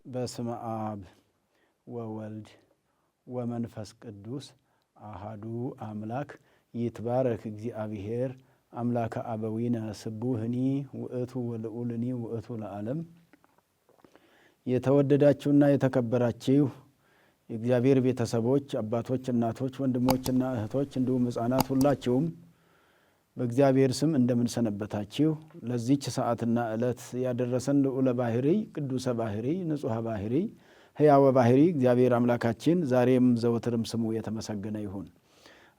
በስመ አብ ወወልድ ወመንፈስ ቅዱስ አሃዱ አምላክ ይትባረክ እግዚአብሔር አምላከ አበዊነ ስቡህኒ ውእቱ ወልዑልኒ ውእቱ ለዓለም። የተወደዳችሁና የተከበራችሁ የእግዚአብሔር ቤተሰቦች አባቶች፣ እናቶች፣ ወንድሞችና እህቶች እንዲሁም ሕፃናት ሁላችሁም በእግዚአብሔር ስም እንደምንሰነበታችሁ ለዚች ሰዓትና ዕለት ያደረሰን ልዑለ ባሕሪ ቅዱሰ ባሕሪ ንጹሐ ባሕሪ ሕያወ ባሕሪ እግዚአብሔር አምላካችን ዛሬም ዘወትርም ስሙ የተመሰገነ ይሁን።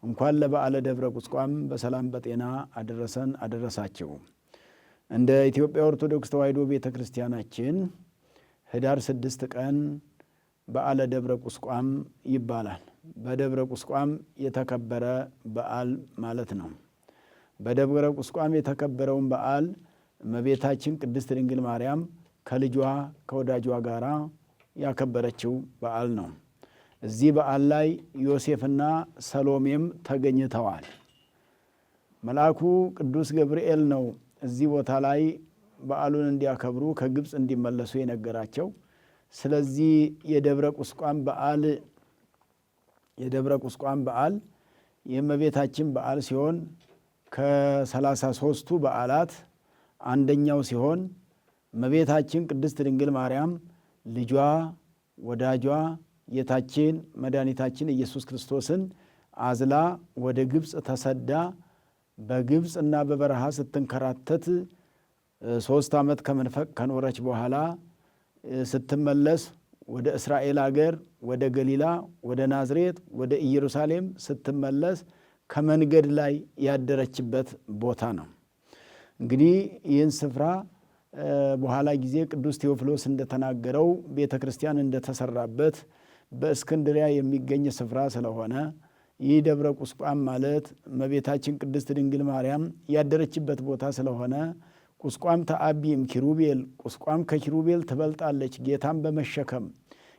እንኳን ለበዓለ ደብረ ቁስቋም በሰላም በጤና አደረሰን አደረሳችሁ። እንደ ኢትዮጵያ ኦርቶዶክስ ተዋሕዶ ቤተ ክርስቲያናችን ህዳር 6 ቀን በዓለ ደብረ ቁስቋም ይባላል። በደብረ ቁስቋም የተከበረ በዓል ማለት ነው። በደብረ ቁስቋም የተከበረውን በዓል እመቤታችን ቅድስት ድንግል ማርያም ከልጇ ከወዳጇ ጋራ ያከበረችው በዓል ነው። እዚህ በዓል ላይ ዮሴፍና ሰሎሜም ተገኝተዋል። መልአኩ ቅዱስ ገብርኤል ነው እዚህ ቦታ ላይ በዓሉን እንዲያከብሩ ከግብፅ እንዲመለሱ የነገራቸው። ስለዚህ የደብረ ቁስቋም በዓል የእመቤታችን በዓል ሲሆን ከ33ቱ በዓላት አንደኛው ሲሆን እመቤታችን ቅድስት ድንግል ማርያም ልጇ ወዳጇ ጌታችን መድኃኒታችን ኢየሱስ ክርስቶስን አዝላ ወደ ግብፅ ተሰዳ በግብፅ እና በበረሃ ስትንከራተት 3 ዓመት ከመንፈቅ ከኖረች በኋላ ስትመለስ ወደ እስራኤል አገር ወደ ገሊላ ወደ ናዝሬት ወደ ኢየሩሳሌም ስትመለስ ከመንገድ ላይ ያደረችበት ቦታ ነው። እንግዲህ ይህን ስፍራ በኋላ ጊዜ ቅዱስ ቴዎፍሎስ እንደተናገረው ቤተ ክርስቲያን እንደተሰራበት በእስክንድሪያ የሚገኝ ስፍራ ስለሆነ ይህ ደብረ ቁስቋም ማለት እመቤታችን ቅድስት ድንግል ማርያም ያደረችበት ቦታ ስለሆነ ቁስቋም ተአቢም ኪሩቤል፣ ቁስቋም ከኪሩቤል ትበልጣለች። ጌታን በመሸከም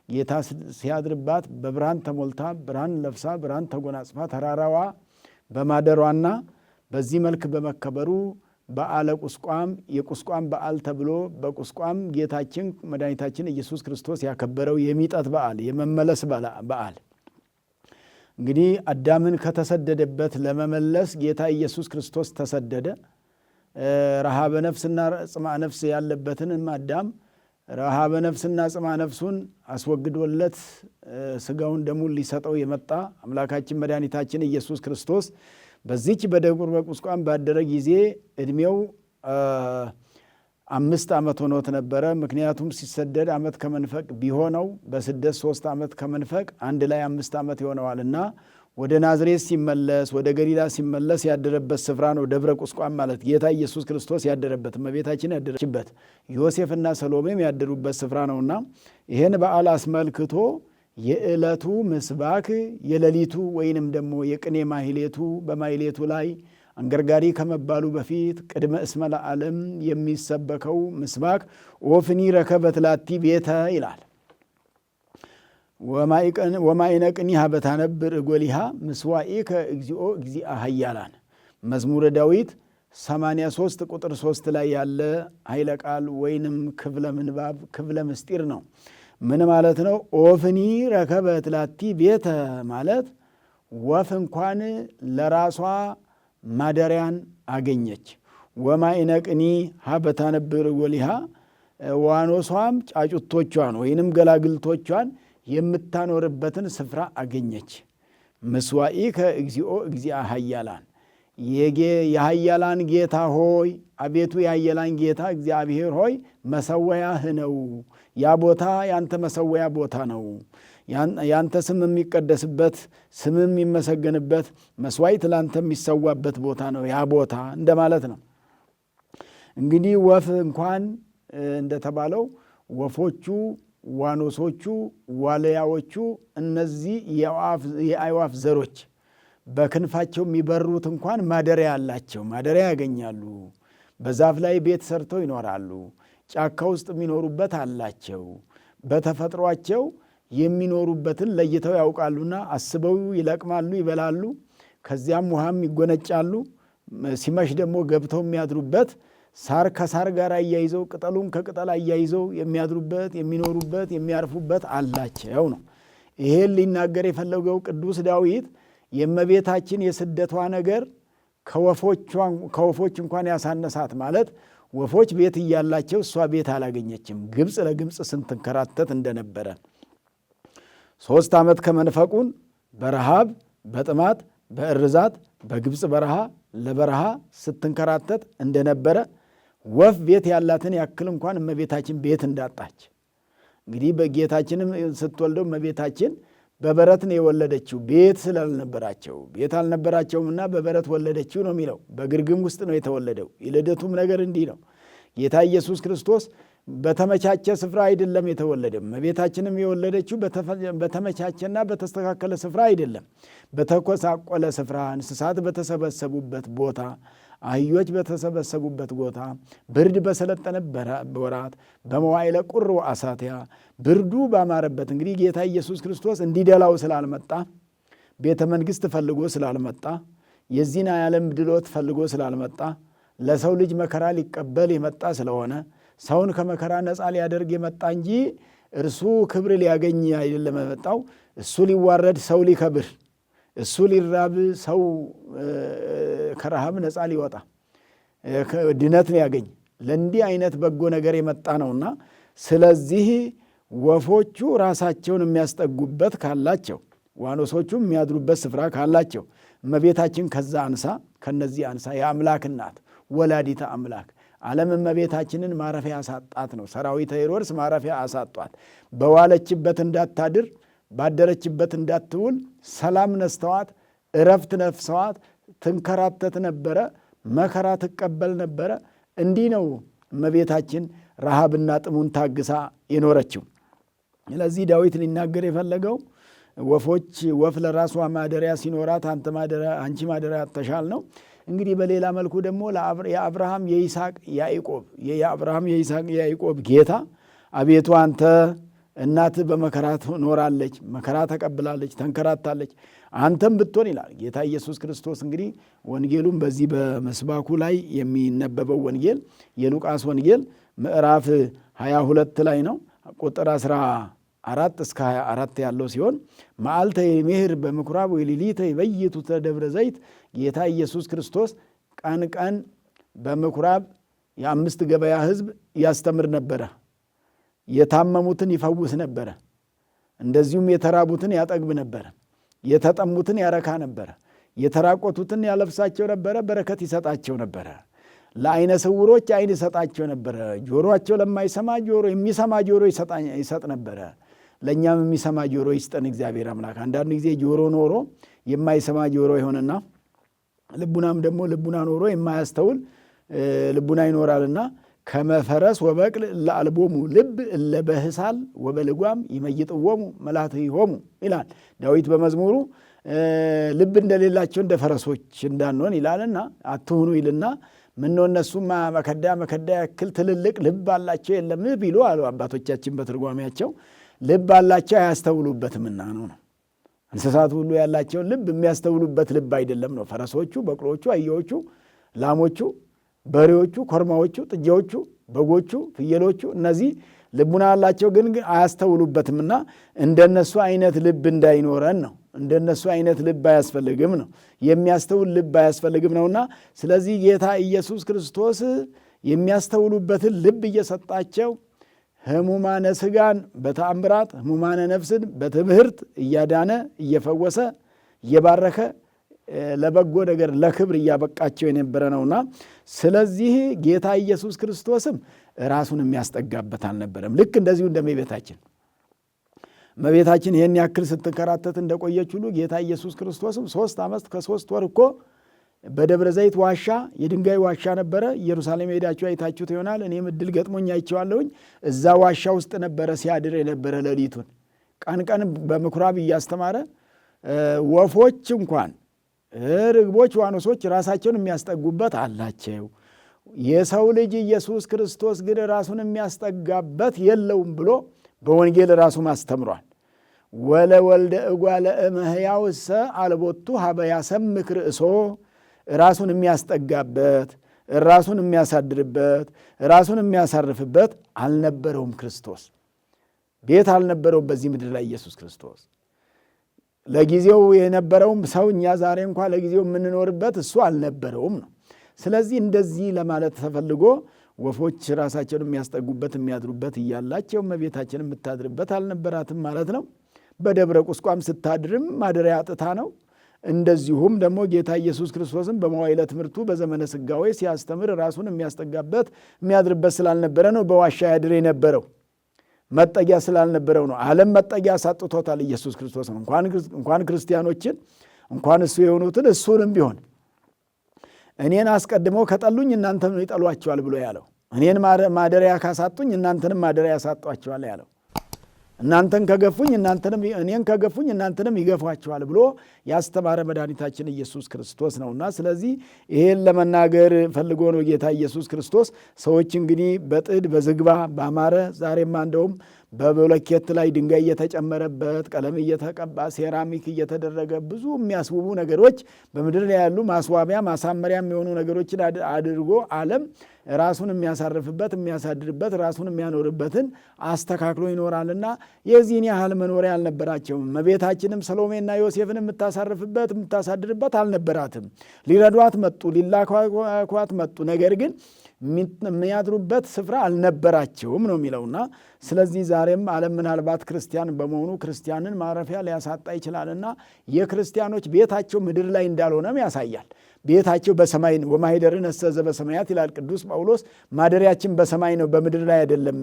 ጌታ ሲያድርባት በብርሃን ተሞልታ ብርሃን ለብሳ ብርሃን ተጎናጽፋ ተራራዋ በማደሯና በዚህ መልክ በመከበሩ በዓለ ቁስቋም የቁስቋም በዓል ተብሎ በቁስቋም ጌታችን መድኃኒታችን ኢየሱስ ክርስቶስ ያከበረው የሚጠት በዓል የመመለስ በዓል። እንግዲህ አዳምን ከተሰደደበት ለመመለስ ጌታ ኢየሱስ ክርስቶስ ተሰደደ። ረሃበ ነፍስና ጽምአ ነፍስ ያለበትንም አዳም ረሃበ ነፍስና ጽምአ ነፍሱን አስወግዶለት ስጋውን ደሙን ሊሰጠው የመጣ አምላካችን መድኃኒታችን ኢየሱስ ክርስቶስ በዚች በደብረ ቁስቋም ባደረ ጊዜ ዕድሜው 5 ዓመት ሆኖት ነበረ። ምክንያቱም ሲሰደድ ዓመት ከመንፈቅ ቢሆነው በስደት 3 ዓመት ከመንፈቅ አንድ ላይ 5 ዓመት ይሆነዋልና ወደ ናዝሬት ሲመለስ ወደ ገሊላ ሲመለስ ያደረበት ስፍራ ነው ደብረ ቁስቋም ማለት። ጌታ ኢየሱስ ክርስቶስ ያደረበት እመቤታችን ያደረችበት ዮሴፍና ሰሎሜም ያደሩበት ስፍራ ነውና ይህን በዓል አስመልክቶ የዕለቱ ምስባክ የሌሊቱ ወይንም ደግሞ የቅኔ ማሕሌቱ በማሕሌቱ ላይ አንገርጋሪ ከመባሉ በፊት ቅድመ እስመ ለዓለም የሚሰበከው ምስባክ ወፍኒ ረከበት ላቲ ቤተ ይላል። ወማይነቅኒሃ በታነብር እጎሊሃ ምስዋኢከ እግዚኦ እግዚአ ኃያላን። መዝሙረ ዳዊት 83 ቁጥር 3 ላይ ያለ ኃይለ ቃል ወይንም ክፍለ ምንባብ ክፍለ ምስጢር ነው። ምን ማለት ነው? ኦፍኒ ረከበት ላቲ ቤተ ማለት ወፍ እንኳን ለራሷ ማደሪያን አገኘች። ወማይነቅኒ ሀበታነብር እጎሊሃ ዋኖሷም ጫጩቶቿን ወይንም ገላግልቶቿን የምታኖርበትን ስፍራ አገኘች። ምስዋኢከ እግዚኦ እግዚአ ኃያላን የኃያላን ጌታ ሆይ አቤቱ የኃያላን ጌታ እግዚአብሔር ሆይ መሰወያህ ነው። ያ ቦታ ያንተ መሰወያ ቦታ ነው። ያንተ ስም የሚቀደስበት ስም የሚመሰገንበት መስዋዕት ላንተ የሚሰዋበት ቦታ ነው ያ ቦታ እንደማለት ነው። እንግዲህ ወፍ እንኳን እንደተባለው ወፎቹ ዋኖሶቹ ዋልያዎቹ እነዚህ የአዕዋፍ ዘሮች በክንፋቸው የሚበሩት እንኳን ማደሪያ አላቸው፣ ማደሪያ ያገኛሉ። በዛፍ ላይ ቤት ሰርተው ይኖራሉ። ጫካ ውስጥ የሚኖሩበት አላቸው። በተፈጥሯቸው የሚኖሩበትን ለይተው ያውቃሉና አስበው ይለቅማሉ፣ ይበላሉ። ከዚያም ውሃም ይጎነጫሉ። ሲመሽ ደግሞ ገብተው የሚያድሩበት ሳር ከሳር ጋር አያይዘው ቅጠሉን ከቅጠል አያይዘው የሚያድሩበት የሚኖሩበት የሚያርፉበት አላቸው ነው። ይሄን ሊናገር የፈለገው ቅዱስ ዳዊት የእመቤታችን የስደቷ ነገር ከወፎች እንኳን ያሳነሳት ማለት ወፎች ቤት እያላቸው እሷ ቤት አላገኘችም። ግብፅ ለግብፅ ስትንከራተት እንደነበረ 3 ዓመት ከመንፈቁን በረሃብ በጥማት በእርዛት በግብፅ በረሃ ለበረሃ ስትንከራተት እንደነበረ ወፍ ቤት ያላትን ያክል እንኳን እመቤታችን ቤት እንዳጣች እንግዲህ በጌታችንም ስትወልደው እመቤታችን በበረት ነው የወለደችው። ቤት ስላልነበራቸው ቤት አልነበራቸውምና በበረት ወለደችው ነው የሚለው። በግርግም ውስጥ ነው የተወለደው። የልደቱም ነገር እንዲህ ነው። ጌታ ኢየሱስ ክርስቶስ በተመቻቸ ስፍራ አይደለም የተወለደው። እመቤታችንም የወለደችው በተመቻቸና በተስተካከለ ስፍራ አይደለም። በተኮሳቆለ ስፍራ፣ እንስሳት በተሰበሰቡበት ቦታ፣ አህዮች በተሰበሰቡበት ቦታ፣ ብርድ በሰለጠነ ወራት፣ በመዋዕለ ቁር ወአሳትያ ብርዱ ባማረበት እንግዲህ ጌታ ኢየሱስ ክርስቶስ እንዲደላው ስላልመጣ፣ ቤተ መንግሥት ፈልጎ ስላልመጣ፣ የዚህን ዓለም ድሎት ፈልጎ ስላልመጣ፣ ለሰው ልጅ መከራ ሊቀበል የመጣ ስለሆነ ሰውን ከመከራ ነፃ ሊያደርግ የመጣ እንጂ እርሱ ክብር ሊያገኝ አይደለም የመጣው። እሱ ሊዋረድ ሰው ሊከብር፣ እሱ ሊራብ ሰው ከረሃብ ነፃ ሊወጣ ድነት ሊያገኝ ለእንዲህ አይነት በጎ ነገር የመጣ ነውና ስለዚህ ወፎቹ ራሳቸውን የሚያስጠጉበት ካላቸው፣ ዋኖሶቹም የሚያድሩበት ስፍራ ካላቸው እመቤታችን ከዛ አንሳ ከነዚህ አንሳ የአምላክ እናት ወላዲተ አምላክ ዓለም እመቤታችንን ማረፊያ አሳጣት ነው። ሰራዊተ ሄሮድስ ማረፊያ አሳጧት። በዋለችበት እንዳታድር ባደረችበት እንዳትውል ሰላም ነስተዋት እረፍት ነፍሰዋት ትንከራተት ነበረ፣ መከራ ትቀበል ነበረ። እንዲህ ነው እመቤታችን ረሃብና ጥሙን ታግሳ የኖረችው። ስለዚህ ዳዊት ሊናገር የፈለገው ወፍ ለራሷ ማደሪያ ሲኖራት አንቺ ማደሪያ ተሻል ነው። እንግዲህ በሌላ መልኩ ደግሞ የአብርሃም የይስሐቅ ያዕቆብ ጌታ አቤቱ አንተ እናት በመከራ ኖራለች፣ መከራ ተቀብላለች፣ ተንከራታለች፣ አንተም ብትሆን ይላል ጌታ ኢየሱስ ክርስቶስ። እንግዲህ ወንጌሉም በዚህ በመስባኩ ላይ የሚነበበው ወንጌል የሉቃስ ወንጌል ምዕራፍ 22 ላይ ነው ቁጥር 14 እስከ 24 ያለው ሲሆን መዓልተ ይሜህር በምኩራብ ወሌሊተ ይበይቱ ተደብረ ዘይት ጌታ ኢየሱስ ክርስቶስ ቀን ቀን በምኩራብ የ5 ገበያ ሕዝብ ያስተምር ነበረ። የታመሙትን ይፈውስ ነበረ። እንደዚሁም የተራቡትን ያጠግብ ነበረ። የተጠሙትን ያረካ ነበረ። የተራቆቱትን ያለብሳቸው ነበረ። በረከት ይሰጣቸው ነበረ። ለዓይነ ስውሮች ዓይን ይሰጣቸው ነበረ። ጆሮአቸው ለማይሰማ ጆሮ የሚሰማ ጆሮ ይሰጥ ነበረ። ለእኛም የሚሰማ ጆሮ ይስጠን እግዚአብሔር አምላክ። አንዳንድ ጊዜ ጆሮ ኖሮ የማይሰማ ጆሮ ይሆንና ልቡናም ደግሞ ልቡና ኖሮ የማያስተውል ልቡና ይኖራልና ከመፈረስ ወበቅል ለአልቦሙ ልብ ለበህሳል ወበልጓም ይመይጥዎሙ መላትይሆሙ ይላል ዳዊት በመዝሙሩ። ልብ እንደሌላቸው እንደ ፈረሶች እንዳንሆን ይላልና አትሁኑ ይልና ምነው እነሱማ መከዳ ያክል ትልልቅ ልብ አላቸው የለም ቢሉ አሉ አባቶቻችን በትርጓሜያቸው። ልብ አላቸው አያስተውሉበትምና ነው። እንስሳት ሁሉ ያላቸውን ልብ የሚያስተውሉበት ልብ አይደለም ነው። ፈረሶቹ፣ በቅሎቹ፣ አህዮቹ፣ ላሞቹ፣ በሬዎቹ፣ ኮርማዎቹ፣ ጥጃዎቹ፣ በጎቹ፣ ፍየሎቹ እነዚህ ልቡና ያላቸው ግን አያስተውሉበትምና እንደነሱ አይነት ልብ እንዳይኖረን ነው። እንደነሱ አይነት ልብ አያስፈልግም ነው። የሚያስተውል ልብ አያስፈልግም ነውና ስለዚህ ጌታ ኢየሱስ ክርስቶስ የሚያስተውሉበትን ልብ እየሰጣቸው ህሙማነ ሥጋን በተአምራት ህሙማነ ነፍስን በትምህርት እያዳነ እየፈወሰ እየባረከ ለበጎ ነገር ለክብር እያበቃቸው የነበረ ነውና ስለዚህ ጌታ ኢየሱስ ክርስቶስም ራሱን የሚያስጠጋበት አልነበረም። ልክ እንደዚሁ እንደመቤታችን ይህን ያክል ስትንከራተት እንደቆየች ሁሉ ጌታ ኢየሱስ ክርስቶስም 3 ዓመት ከ3 ወር እኮ በደብረ ዘይት ዋሻ የድንጋይ ዋሻ ነበረ። ኢየሩሳሌም ሄዳችሁ አይታችሁት ይሆናል። እኔም እድል ገጥሞኝ አይቼዋለሁኝ። እዛ ዋሻ ውስጥ ነበረ ሲያድር የነበረ ሌሊቱን። ቀን ቀን በምኩራብ እያስተማረ ወፎች እንኳን ርግቦች፣ ዋኖሶች ራሳቸውን የሚያስጠጉበት አላቸው። የሰው ልጅ ኢየሱስ ክርስቶስ ግን ራሱን የሚያስጠጋበት የለውም ብሎ በወንጌል ራሱም አስተምሯል። ወለወልደ እጓለ እመሕያውሰ አልቦቱ ሀበ ያሰምክ ርእሶ ራሱን የሚያስጠጋበት ራሱን የሚያሳድርበት ራሱን የሚያሳርፍበት አልነበረውም። ክርስቶስ ቤት አልነበረውም በዚህ ምድር ላይ ኢየሱስ ክርስቶስ። ለጊዜው የነበረውም ሰው እኛ ዛሬ እንኳ ለጊዜው የምንኖርበት እሱ አልነበረውም ነው። ስለዚህ እንደዚህ ለማለት ተፈልጎ ወፎች ራሳቸውን የሚያስጠጉበት የሚያድሩበት እያላቸው እመቤታችን የምታድርበት አልነበራትም ማለት ነው። በደብረ ቁስቋም ስታድርም ማደሪያ አጥታ ነው። እንደዚሁም ደግሞ ጌታ ኢየሱስ ክርስቶስም በመዋዕለ ትምህርቱ በዘመነ ሥጋዌ ሲያስተምር ራሱን የሚያስጠጋበት የሚያድርበት ስላልነበረ ነው በዋሻ ያድር የነበረው። መጠጊያ ስላልነበረው ነው። ዓለም መጠጊያ ሳጥቶታል ኢየሱስ ክርስቶስ ነው። እንኳን ክርስቲያኖችን እንኳን እሱ የሆኑትን እሱንም ቢሆን እኔን አስቀድመው ከጠሉኝ እናንተን ይጠሏቸዋል ብሎ ያለው፣ እኔን ማደሪያ ካሳጡኝ እናንተንም ማደሪያ ያሳጧቸዋል ያለው፣ እናንተን ከገፉኝ እኔን ከገፉኝ እናንተንም ይገፏቸዋል ብሎ ያስተማረ መድኃኒታችን ኢየሱስ ክርስቶስ ነውና፣ ስለዚህ ይሄን ለመናገር ፈልጎ ነው ጌታ ኢየሱስ ክርስቶስ። ሰዎች እንግዲህ በጥድ በዝግባ ባማረ ዛሬማ እንደውም በብሎኬት ላይ ድንጋይ እየተጨመረበት ቀለም እየተቀባ ሴራሚክ እየተደረገ ብዙ የሚያስውቡ ነገሮች በምድር ላይ ያሉ ማስዋቢያ ማሳመሪያ የሚሆኑ ነገሮችን አድርጎ ዓለም ራሱን የሚያሳርፍበት የሚያሳድርበት ራሱን የሚያኖርበትን አስተካክሎ ይኖራልና የዚህን ያህል መኖሪያ አልነበራቸውም። እመቤታችንም ሰሎሜና ዮሴፍን የምታሳርፍበት የምታሳድርበት አልነበራትም። ሊረዷት መጡ፣ ሊላኳት መጡ፣ ነገር ግን የሚያድሩበት ስፍራ አልነበራቸውም ነው የሚለውና ስለዚህ ዛሬም ዓለም ምናልባት ክርስቲያን በመሆኑ ክርስቲያንን ማረፊያ ሊያሳጣ ይችላልና የክርስቲያኖች ቤታቸው ምድር ላይ እንዳልሆነም ያሳያል። ቤታቸው በሰማይ ነው። ወማኅደርነ ዘበሰማያት ይላል ቅዱስ ጳውሎስ። ማደሪያችን በሰማይ ነው፣ በምድር ላይ አይደለም።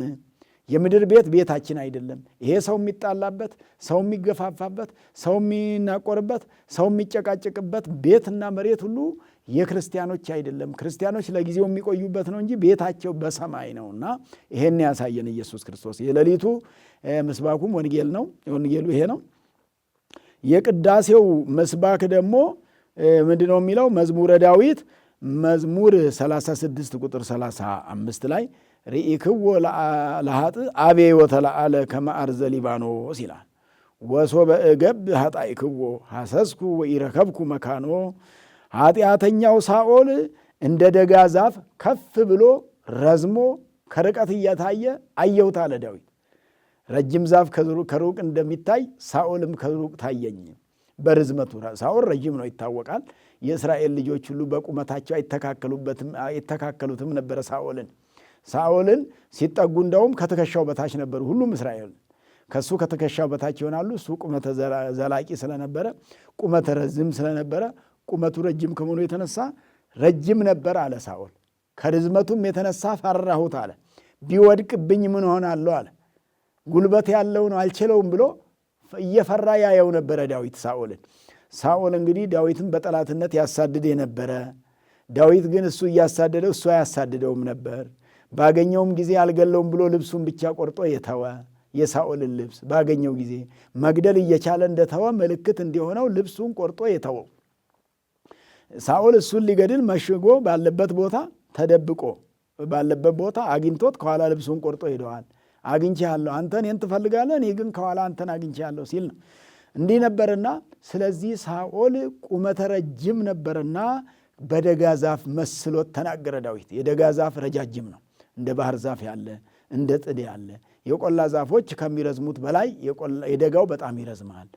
የምድር ቤት ቤታችን አይደለም። ይሄ ሰው የሚጣላበት፣ ሰው የሚገፋፋበት፣ ሰው የሚናቆርበት፣ ሰው የሚጨቃጭቅበት ቤትና መሬት ሁሉ የክርስቲያኖች አይደለም። ክርስቲያኖች ለጊዜው የሚቆዩበት ነው እንጂ ቤታቸው በሰማይ ነውና ይሄን ያሳየን ኢየሱስ ክርስቶስ። የሌሊቱ ምስባኩም ወንጌል ነው። ወንጌሉ ይሄ ነው። የቅዳሴው ምስባክ ደግሞ ምንድነው የሚለው? መዝሙረ ዳዊት መዝሙር 36 ቁጥር 35 ላይ ርኢክዎ ለኃጥእ አቤ ወተለዓለ ከመ አርዘ ሊባኖስ ይላል። ወሶበ እገብ ኃጣኢክዎ ሐሰስኩ ወኢረከብኩ መካኖ። ኃጢአተኛው ሳኦል እንደ ደጋ ዛፍ ከፍ ብሎ ረዝሞ ከርቀት እየታየ አየሁት አለ ዳዊት። ረጅም ዛፍ ከሩቅ እንደሚታይ ሳኦልም ከሩቅ ታየኝ። በርዝመቱ ሳኦል ረጅም ነው ይታወቃል። የእስራኤል ልጆች ሁሉ በቁመታቸው አይተካከሉትም ነበረ ሳኦልን ሲጠጉ እንደውም ከትከሻው በታች ነበሩ ሁሉም እስራኤል። ከሱ ከትከሻው በታች ይሆናሉ። እሱ ቁመተ ዘላቂ ስለነበረ ቁመተ ረዝም ስለነበረ ቁመቱ ረጅም ከመሆኑ የተነሳ ረጅም ነበር አለ ሳኦል። ከርዝመቱም የተነሳ ፈራሁት አለ። ቢወድቅብኝ ምን ሆናለሁ አለ። ጉልበት ያለው ነው አልችለውም ብሎ እየፈራ ያየው ነበረ ዳዊት ሳኦልን። ሳኦል እንግዲህ ዳዊትን በጠላትነት ያሳድድ የነበረ፣ ዳዊት ግን እሱ እያሳደደው እሱ አያሳድደውም ነበር። ባገኘውም ጊዜ አልገለውም ብሎ ልብሱን ብቻ ቆርጦ የተወ የሳኦልን ልብስ ባገኘው ጊዜ መግደል እየቻለ እንደተወ ምልክት እንዲሆነው ልብሱን ቆርጦ የተወው። ሳኦል እሱን ሊገድል መሽጎ ባለበት ቦታ ተደብቆ ባለበት ቦታ አግኝቶት ከኋላ ልብሱን ቆርጦ ሄደዋል። አግኝቼሃለሁ፣ አንተ እኔን ትፈልጋለህ፣ እኔ ግን ከኋላ አንተን አግኝቼሃለሁ ሲል ነው። እንዲህ ነበርና ስለዚህ ሳኦል ቁመተ ረጅም ነበርና በደጋ ዛፍ መስሎት ተናገረ ዳዊት። የደጋ ዛፍ ረጃጅም ነው፣ እንደ ባህር ዛፍ ያለ እንደ ጥድ ያለ። የቆላ ዛፎች ከሚረዝሙት በላይ የደጋው በጣም ይረዝማል።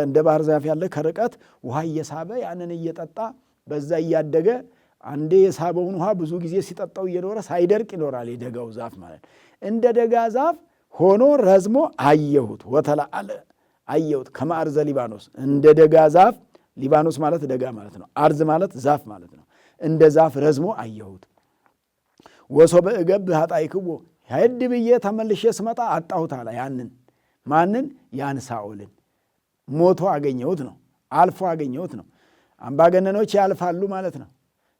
እንደ ባህር ዛፍ ያለ ከርቀት ውሃ እየሳበ ያንን እየጠጣ በዛ እያደገ አንዴ የሳበውን ውሃ ብዙ ጊዜ ሲጠጣው እየኖረ ሳይደርቅ ይኖራል። የደጋው ዛፍ ማለት እንደ ደጋ ዛፍ ሆኖ ረዝሞ አየሁት። ወተለዓለ አየሁት ከመ አርዘ ሊባኖስ፣ እንደ ደጋ ዛፍ። ሊባኖስ ማለት ደጋ ማለት ነው። አርዝ ማለት ዛፍ ማለት ነው። እንደ ዛፍ ረዝሞ አየሁት። ወሶበ እገብ ኃጣኢክዎ፣ ሄድ ብዬ ተመልሼ ስመጣ አጣሁት አለ። ያንን ማንን? ያን ሳኦልን። ሞቶ አገኘሁት ነው፣ አልፎ አገኘሁት ነው። አምባገነኖች ያልፋሉ ማለት ነው።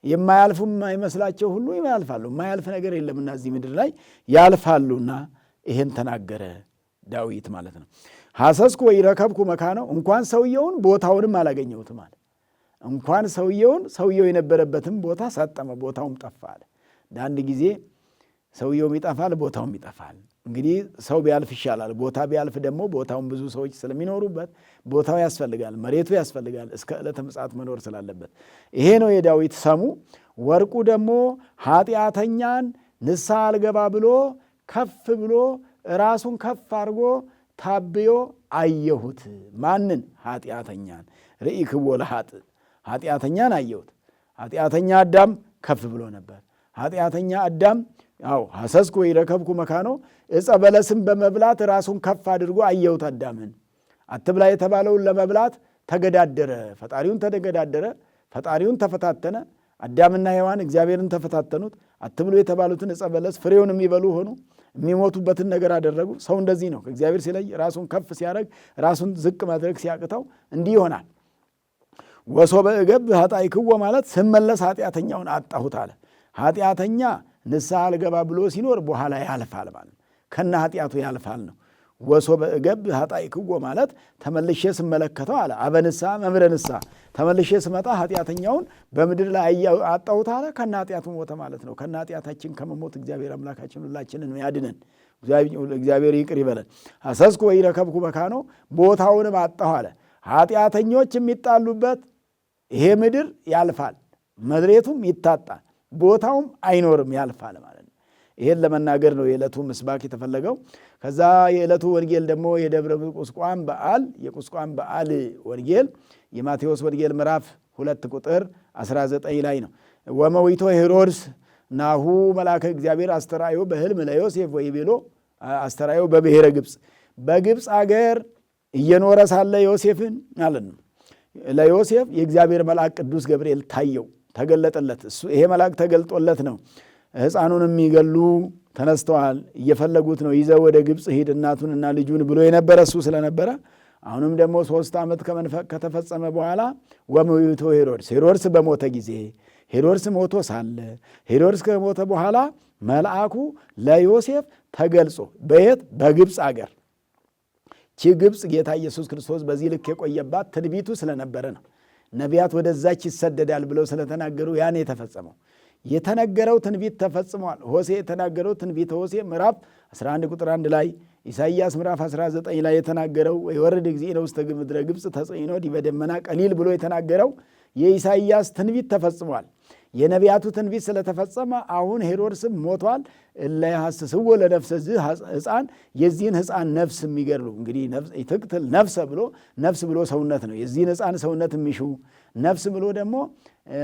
የማያልፉ የማይመስላቸው ሁሉ ያልፋሉ። የማያልፍ ነገር የለምና እዚህ ምድር ላይ ያልፋሉና ይሄን ተናገረ ዳዊት ማለት ነው። ሐሰስኩ ወኢረከብኩ መካኖ፣ እንኳን ሰውየውን ቦታውንም አላገኘሁትም አለ። እንኳን ሰውየው የነበረበትም ቦታ ሰጠመ፣ ቦታውም ጠፋ አለ። አንድ ጊዜ ሰውየውም ይጠፋል፣ ቦታውም ይጠፋል። እንግዲህ ሰው ቢያልፍ ይሻላል። ቦታ ቢያልፍ ደግሞ ቦታውን ብዙ ሰዎች ስለሚኖሩበት ቦታው ያስፈልጋል፣ መሬቱ ያስፈልጋል፣ እስከ ዕለተ ምጽአት መኖር ስላለበት። ይሄ ነው የዳዊት ሰሙ። ወርቁ ደግሞ ኃጢአተኛን ንስሐ አልገባ ብሎ ከፍ ብሎ ራሱን ከፍ አድርጎ ታብዮ አየሁት። ማንን? ኃጢአተኛን። ርኢክዎ ለኃጥእ፣ ኃጢአተኛን አየሁት። ኃጢአተኛ አዳም ከፍ ብሎ ነበር። ኃጢአተኛ አዳም ሐሰስኩ ወኢረከብኩ መካኖ፣ ዕፀ በለስን በመብላት ራሱን ከፍ አድርጎ አየሁት አዳምን። አትብላ የተባለውን ለመብላት ተገዳደረ፣ ፈጣሪውን ተገዳደረ፣ ፈጣሪውን ተፈታተነ። አዳምና ሔዋን እግዚአብሔርን ተፈታተኑት። አትብሉ የተባሉትን ዕፀ በለስ ፍሬውን የሚበሉ ሆኑ፣ የሚሞቱበትን ነገር አደረጉ። ሰው እንደዚህ ነው። ከእግዚአብሔር ሲለይ ራሱን ከፍ ሲያደርግ፣ ራሱን ዝቅ ማድረግ ሲያቅተው እንዲህ ይሆናል። ወሶበ እገብ ኃጣይክዎ ማለት ስመለስ ኃጢአተኛውን አጣሁት አለ። ኃጢአተኛ ንስሐ አልገባ ብሎ ሲኖር በኋላ ያልፋል ማለት ከነ ኃጢአቱ ያልፋል ነው። ወሶበ እገብ ኃጣይክዎ ማለት ተመልሼ ስመለከተው አለ አበ ንስሐ መምህረ ንስሐ፣ ተመልሼ ስመጣ ኃጢአተኛውን በምድር ላይ አጣሁት አለ። ከነ ኃጢአቱ ሞተ ማለት ነው። ከነ ኃጢአታችን ከመሞት እግዚአብሔር አምላካችን ሁላችንን ያድነን፣ እግዚአብሔር ይቅር ይበለን። ሐሰስኩ ወኢረከብኩ መካኖ፣ ቦታውንም አጣሁ አለ። ኃጢአተኞች የሚጣሉበት ይሄ ምድር ያልፋል፣ መሬቱም ይታጣል፣ ቦታውም አይኖርም፣ ያልፋል ማለት ነው። ይሄን ለመናገር ነው የዕለቱ ምስባክ የተፈለገው። ከዛ የዕለቱ ወንጌል ደግሞ የደብረ ቁስቋም በዓል የቁስቋም በዓል ወንጌል የማቴዎስ ወንጌል ምዕራፍ 2 ቁጥር 19 ላይ ነው። ወመዊቶ ሄሮድስ ናሁ መልአከ እግዚአብሔር አስተራዮ በሕልም ለዮሴፍ ወይቤሎ፣ አስተራዮ በብሔረ ግብፅ፣ በግብፅ አገር እየኖረ ሳለ ዮሴፍን ማለት ነው ለዮሴፍ የእግዚአብሔር መልአክ ቅዱስ ገብርኤል ታየው፣ ተገለጠለት። ይሄ መልአክ ተገልጦለት ነው ሕፃኑን የሚገሉ ተነስተዋል፣ እየፈለጉት ነው፣ ይዘው ወደ ግብፅ ሂድ እናቱንና ልጁን ብሎ የነበረ እሱ ስለነበረ አሁንም ደግሞ 3 ዓመት ከመንፈቅ ከተፈጸመ በኋላ ወመዊቶ ሄሮድስ በሞተ ጊዜ ሄሮድስ ሞቶ ሳለ ሄሮድስ ከሞተ በኋላ መልአኩ ለዮሴፍ ተገልጾ በየት? በግብፅ አገር። ቺ ግብፅ ጌታ ኢየሱስ ክርስቶስ በዚህ ልክ የቆየባት ትንቢቱ ስለነበረ ነው። ነቢያት ወደዛች ይሰደዳል ብለው ስለተናገሩ ያን የተፈጸመው የተነገረው ትንቢት ተፈጽሟል። ሆሴ የተናገረው ትንቢተ ሆሴ ምዕራፍ 11 ቁጥር 1 ላይ፣ ኢሳይያስ ምዕራፍ 19 ላይ የተናገረው የወረድ እግዚእነ ውስተ ምድረ ግብፅ ተጽዕኖ ዲበ ደመና ቀሊል ብሎ የተናገረው የኢሳይያስ ትንቢት ተፈጽሟል። የነቢያቱ ትንቢት ስለተፈጸመ አሁን ሄሮድስም ሞቷል። እለ ያሐስስዎ ለነፍሰ ዝህ ሕፃን፣ የዚህን ሕፃን ነፍስ የሚገድሉ እንግዲህ ትቅትል ነፍሰ ብሎ ነፍስ ብሎ ሰውነት ነው። የዚህን ሕፃን ሰውነት የሚሹ ነፍስ ብሎ ደግሞ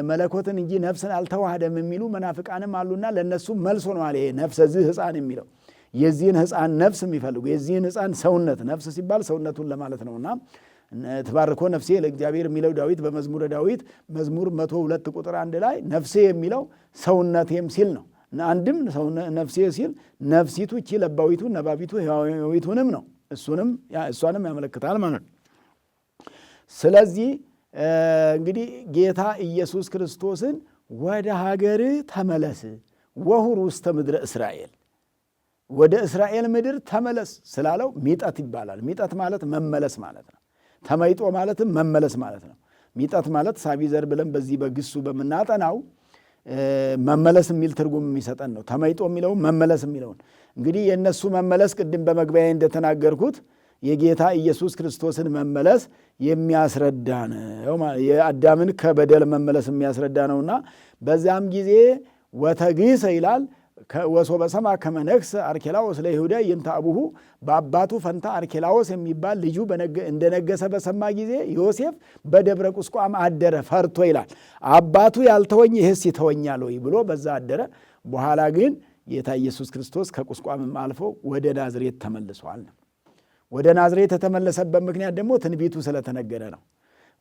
መለኮትን እንጂ ነፍስን አልተዋህደም የሚሉ መናፍቃንም አሉና ለእነሱ መልስ ሆነዋል። ይሄ ነፍሰ ዝህ ሕፃን የሚለው የዚህን ሕፃን ነፍስ የሚፈልጉ የዚህን ሕፃን ሰውነት፣ ነፍስ ሲባል ሰውነቱን ለማለት ነውና ተባርኮ ነፍሴ ለእግዚአብሔር የሚለው ዳዊት በመዝሙረ ዳዊት መዝሙር 102 ቁጥር 1 ላይ ነፍሴ የሚለው ሰውነቴም ሲል ነው። አንድም ነፍሴ ሲል ነፍሲቱ እቺ ለባዊቱ ነባቢቱ ሕያዊቱንም ነው፣ እሷንም ያመለክታል ማለት ነው። ስለዚህ እንግዲህ ጌታ ኢየሱስ ክርስቶስን ወደ ሀገር ተመለስ ወሁር ውስተ ምድረ እስራኤል፣ ወደ እስራኤል ምድር ተመለስ ስላለው ሚጠት ይባላል። ሚጠት ማለት መመለስ ማለት ነው። ተመይጦ ማለትም መመለስ ማለት ነው። ሚጠት ማለት ሳቢ ዘር ብለን በዚህ በግሱ በምናጠናው መመለስ የሚል ትርጉም የሚሰጠን ነው። ተመይጦ የሚለውን መመለስ የሚለውን እንግዲህ የእነሱ መመለስ ቅድም በመግቢያ እንደተናገርኩት የጌታ ኢየሱስ ክርስቶስን መመለስ የሚያስረዳ ነው። የአዳምን ከበደል መመለስ የሚያስረዳ ነውና በዛም ጊዜ ወተግሰ ይላል ወሶበ ሰምዐ ከመ ነግሠ አርኬላዎስ ለይሁዳ ይንተ አቡሁ፣ በአባቱ ፈንታ አርኬላዎስ የሚባል ልጁ እንደነገሰ በሰማ ጊዜ ዮሴፍ በደብረ ቁስቋም አደረ ፈርቶ ይላል። አባቱ ያልተወኝ ይህስ ይተወኛል ወይ ብሎ በዛ አደረ። በኋላ ግን ጌታ ኢየሱስ ክርስቶስ ከቁስቋምም አልፎ ወደ ናዝሬት ተመልሷል። ወደ ናዝሬት የተመለሰበት ምክንያት ደግሞ ትንቢቱ ስለተነገረ ነው።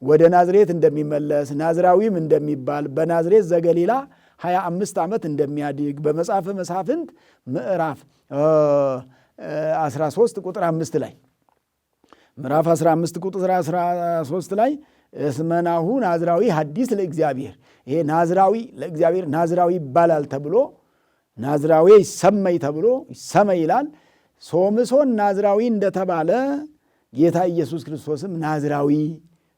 ወደ ናዝሬት እንደሚመለስ ናዝራዊም እንደሚባል በናዝሬት ዘገሊላ 25 ዓመት እንደሚያድግ በመጽሐፈ መሳፍንት ምዕራፍ 13 ቁጥር 5 ላይ ምዕራፍ 15 ቁጥር 13 ላይ እስመናሁ ናዝራዊ ሐዲስ ለእግዚአብሔር፣ ይሄ ናዝራዊ ለእግዚአብሔር ናዝራዊ ይባላል ተብሎ ናዝራዊ ይሰመይ ተብሎ ይሰመይ ይላል። ሶምሶን ናዝራዊ እንደተባለ ጌታ ኢየሱስ ክርስቶስም ናዝራዊ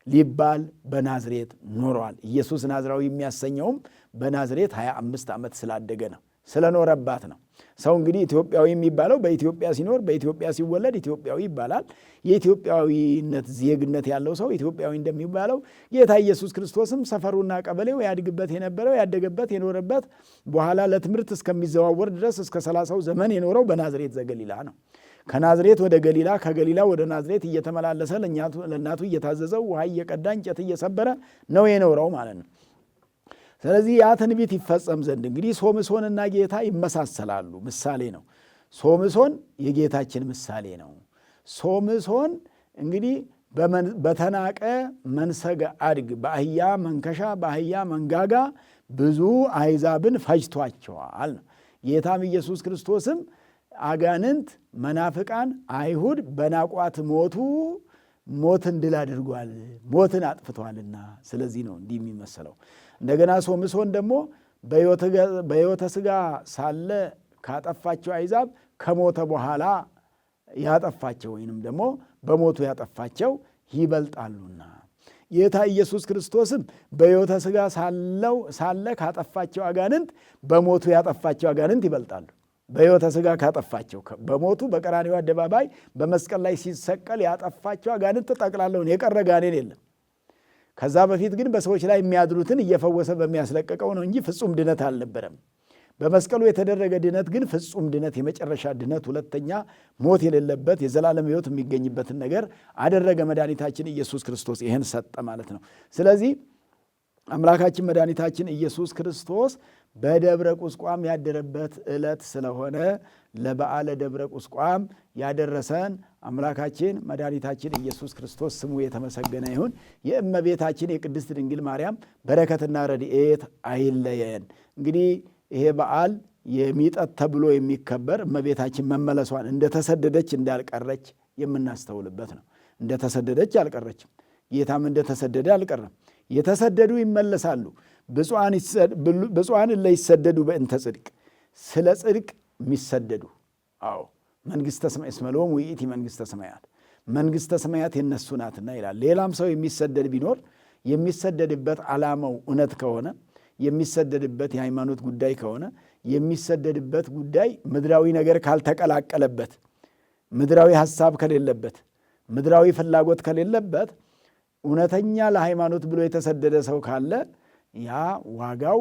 ሊባል በናዝሬት ኖሯል። ኢየሱስ ናዝራዊ የሚያሰኘውም በናዝሬት 25 ዓመት ስላደገ ነው፣ ስለኖረባት ነው። ሰው እንግዲህ ኢትዮጵያዊ የሚባለው በኢትዮጵያ ሲኖር በኢትዮጵያ ሲወለድ ኢትዮጵያዊ ይባላል። የኢትዮጵያዊነት ዜግነት ያለው ሰው ኢትዮጵያዊ እንደሚባለው ጌታ ኢየሱስ ክርስቶስም ሰፈሩና ቀበሌው ያድግበት የነበረው ያደገበት የኖረበት በኋላ ለትምህርት እስከሚዘዋወር ድረስ እስከ 30ው ዘመን የኖረው በናዝሬት ዘገሊላ ነው። ከናዝሬት ወደ ገሊላ ከገሊላ ወደ ናዝሬት እየተመላለሰ ለእናቱ እየታዘዘው ውሃ እየቀዳ እንጨት እየሰበረ ነው የኖረው ማለት ነው። ስለዚህ ያ ትንቢት ይፈጸም ዘንድ እንግዲህ ሶምሶንና ጌታ ይመሳሰላሉ። ምሳሌ ነው። ሶምሶን የጌታችን ምሳሌ ነው። ሶምሶን እንግዲህ በተናቀ መንሰገ አድግ በአህያ መንከሻ በአህያ መንጋጋ ብዙ አሕዛብን ፈጅቷቸዋል ነው። ጌታም ኢየሱስ ክርስቶስም አጋንንት፣ መናፍቃን፣ አይሁድ በናቋት ሞትን ድል አድርጓል፣ ሞትን አጥፍቷልና። ስለዚህ ነው እንዲህ የሚመሰለው። እንደገና ሶምሶን ደግሞ በሕይወተ ሥጋ ሳለ ካጠፋቸው አሕዛብ ከሞተ በኋላ ያጠፋቸው ወይንም ደግሞ በሞቱ ያጠፋቸው ይበልጣሉና ጌታ ኢየሱስ ክርስቶስም በሕይወተ ሥጋ ሳለ ካጠፋቸው አጋንንት በሞቱ ያጠፋቸው አጋንንት ይበልጣሉ። በሕይወተ ሥጋ ካጠፋቸው በሞቱ በቀራንዮ አደባባይ በመስቀል ላይ ሲሰቀል ያጠፋቸው አጋንንት ጠቅላላውን የቀረ ጋኔን የለም። ከዛ በፊት ግን በሰዎች ላይ የሚያድሩትን እየፈወሰ በሚያስለቀቀው ነው እንጂ ፍጹም ድነት አልነበረም። በመስቀሉ የተደረገ ድነት ግን ፍጹም ድነት፣ የመጨረሻ ድነት፣ ሁለተኛ ሞት የሌለበት የዘላለም ሕይወት የሚገኝበትን ነገር አደረገ መድኃኒታችን ኢየሱስ ክርስቶስ። ይህን ሰጠ ማለት ነው። ስለዚህ አምላካችን መድኃኒታችን ኢየሱስ ክርስቶስ በደብረ ቁስቋም ያደረበት ዕለት ስለሆነ ለበዓለ ደብረ ቁስቋም ያደረሰን አምላካችን መድኃኒታችን ኢየሱስ ክርስቶስ ስሙ የተመሰገነ ይሁን። የእመቤታችን የቅድስት ድንግል ማርያም በረከትና ረድኤት አይለየን። እንግዲህ ይሄ በዓል የሚጠት ተብሎ የሚከበር እመቤታችን መመለሷን እንደተሰደደች እንዳልቀረች የምናስተውልበት ነው። እንደተሰደደች አልቀረችም። ጌታም እንደተሰደደ አልቀረም። የተሰደዱ ይመለሳሉ። ብፁዓን እለ ይሰደዱ በእንተ ጽድቅ፣ ስለ ጽድቅ የሚሰደዱ። አዎ መንግሥተ ሰማይ እስመ ሎሙ ውእቲ መንግሥተ ሰማያት፣ መንግሥተ ሰማያት የነሱ ናትና ይላል። ሌላም ሰው የሚሰደድ ቢኖር የሚሰደድበት ዓላማው እውነት ከሆነ የሚሰደድበት የሃይማኖት ጉዳይ ከሆነ የሚሰደድበት ጉዳይ ምድራዊ ነገር ካልተቀላቀለበት፣ ምድራዊ ሐሳብ ከሌለበት፣ ምድራዊ ፍላጎት ከሌለበት እውነተኛ ለሃይማኖት ብሎ የተሰደደ ሰው ካለ ያ ዋጋው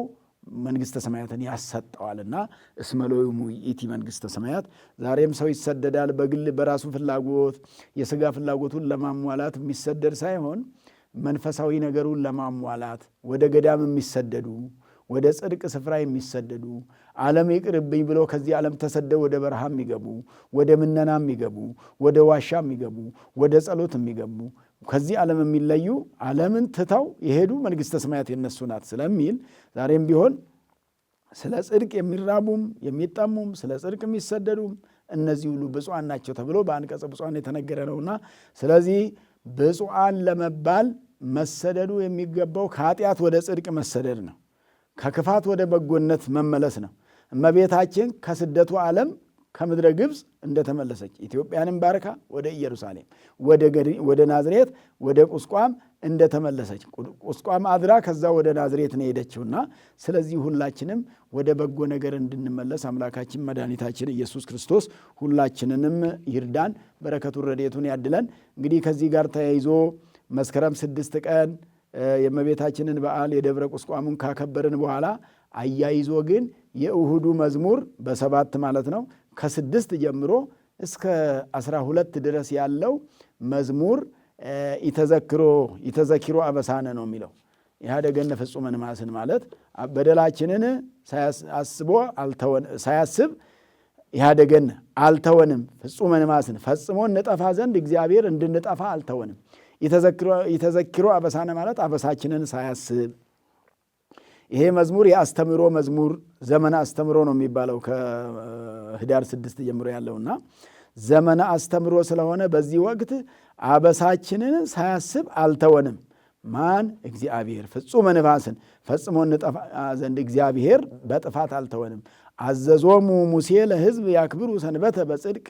መንግሥተ ሰማያትን ያሰጠዋልና እስመ ሎሙ ውእቲ መንግሥተ ሰማያት። ዛሬም ሰው ይሰደዳል በግል በራሱ ፍላጎት የሥጋ ፍላጎቱን ለማሟላት የሚሰደድ ሳይሆን መንፈሳዊ ነገሩን ለማሟላት ወደ ገዳም የሚሰደዱ፣ ወደ ጽድቅ ስፍራ የሚሰደዱ፣ ዓለም ይቅርብኝ ብሎ ከዚህ ዓለም ተሰደው ወደ በረሃ የሚገቡ፣ ወደ ምነና የሚገቡ፣ ወደ ዋሻ የሚገቡ፣ ወደ ጸሎት የሚገቡ፣ ከዚህ ዓለም የሚለዩ፣ ዓለምን ትተው የሄዱ መንግሥተ ሰማያት የነሱ ናት ስለሚል ዛሬም ቢሆን ስለ ጽድቅ የሚራቡም የሚጠሙም ስለ ጽድቅ የሚሰደዱም እነዚህ ሁሉ ብፁዓን ናቸው ተብሎ በአንቀጸ ብፁዓን የተነገረ ነውና ስለዚህ ብፁዓን ለመባል መሰደዱ የሚገባው ከኃጢአት ወደ ጽድቅ መሰደድ ነው። ከክፋት ወደ በጎነት መመለስ ነው። እመቤታችን ከስደቱ ዓለም ከምድረ ግብፅ እንደተመለሰች ኢትዮጵያንም ባርካ ወደ ኢየሩሳሌም ወደ ናዝሬት ወደ ቁስቋም እንደተመለሰች ቁስቋም አድራ ከዛ ወደ ናዝሬት ነው ሄደችውና ስለዚህ ሁላችንም ወደ በጎ ነገር እንድንመለስ አምላካችን መድኃኒታችን ኢየሱስ ክርስቶስ ሁላችንንም ይርዳን፣ በረከቱን ረድኤቱን ያድለን። እንግዲህ ከዚህ ጋር ተያይዞ መስከረም 6 ቀን የእመቤታችንን በዓል የደብረ ቁስቋሙን ካከበርን በኋላ አያይዞ ግን የእሁዱ መዝሙር በ7 ማለት ነው ከ6 ጀምሮ እስከ 12 ድረስ ያለው መዝሙር ይተዘኪሮ አበሳነ ነው የሚለው። ኢህአደገነ ፍጹመ ንማስን ማለት በደላችንን ሳያስብ ኢህአደገነ አልተወንም፣ ፍጹመ ንማስን ፈጽሞ እንጠፋ ዘንድ እግዚአብሔር እንድንጠፋ አልተወንም። ይተዘኪሮ አበሳነ ማለት አበሳችንን ሳያስብ። ይሄ መዝሙር የአስተምሮ መዝሙር ዘመነ አስተምሮ ነው የሚባለው ከህዳር 6 ጀምሮ ያለውና ዘመነ አስተምሮ ስለሆነ በዚህ ወቅት አበሳችንን ሳያስብ አልተወንም። ማን? እግዚአብሔር። ፍጹመ ንባስን ፈጽሞ እንጠፋ ዘንድ እግዚአብሔር በጥፋት አልተወንም። አዘዞሙ ሙሴ ለሕዝብ ያክብሩ ሰንበተ በጽድቅ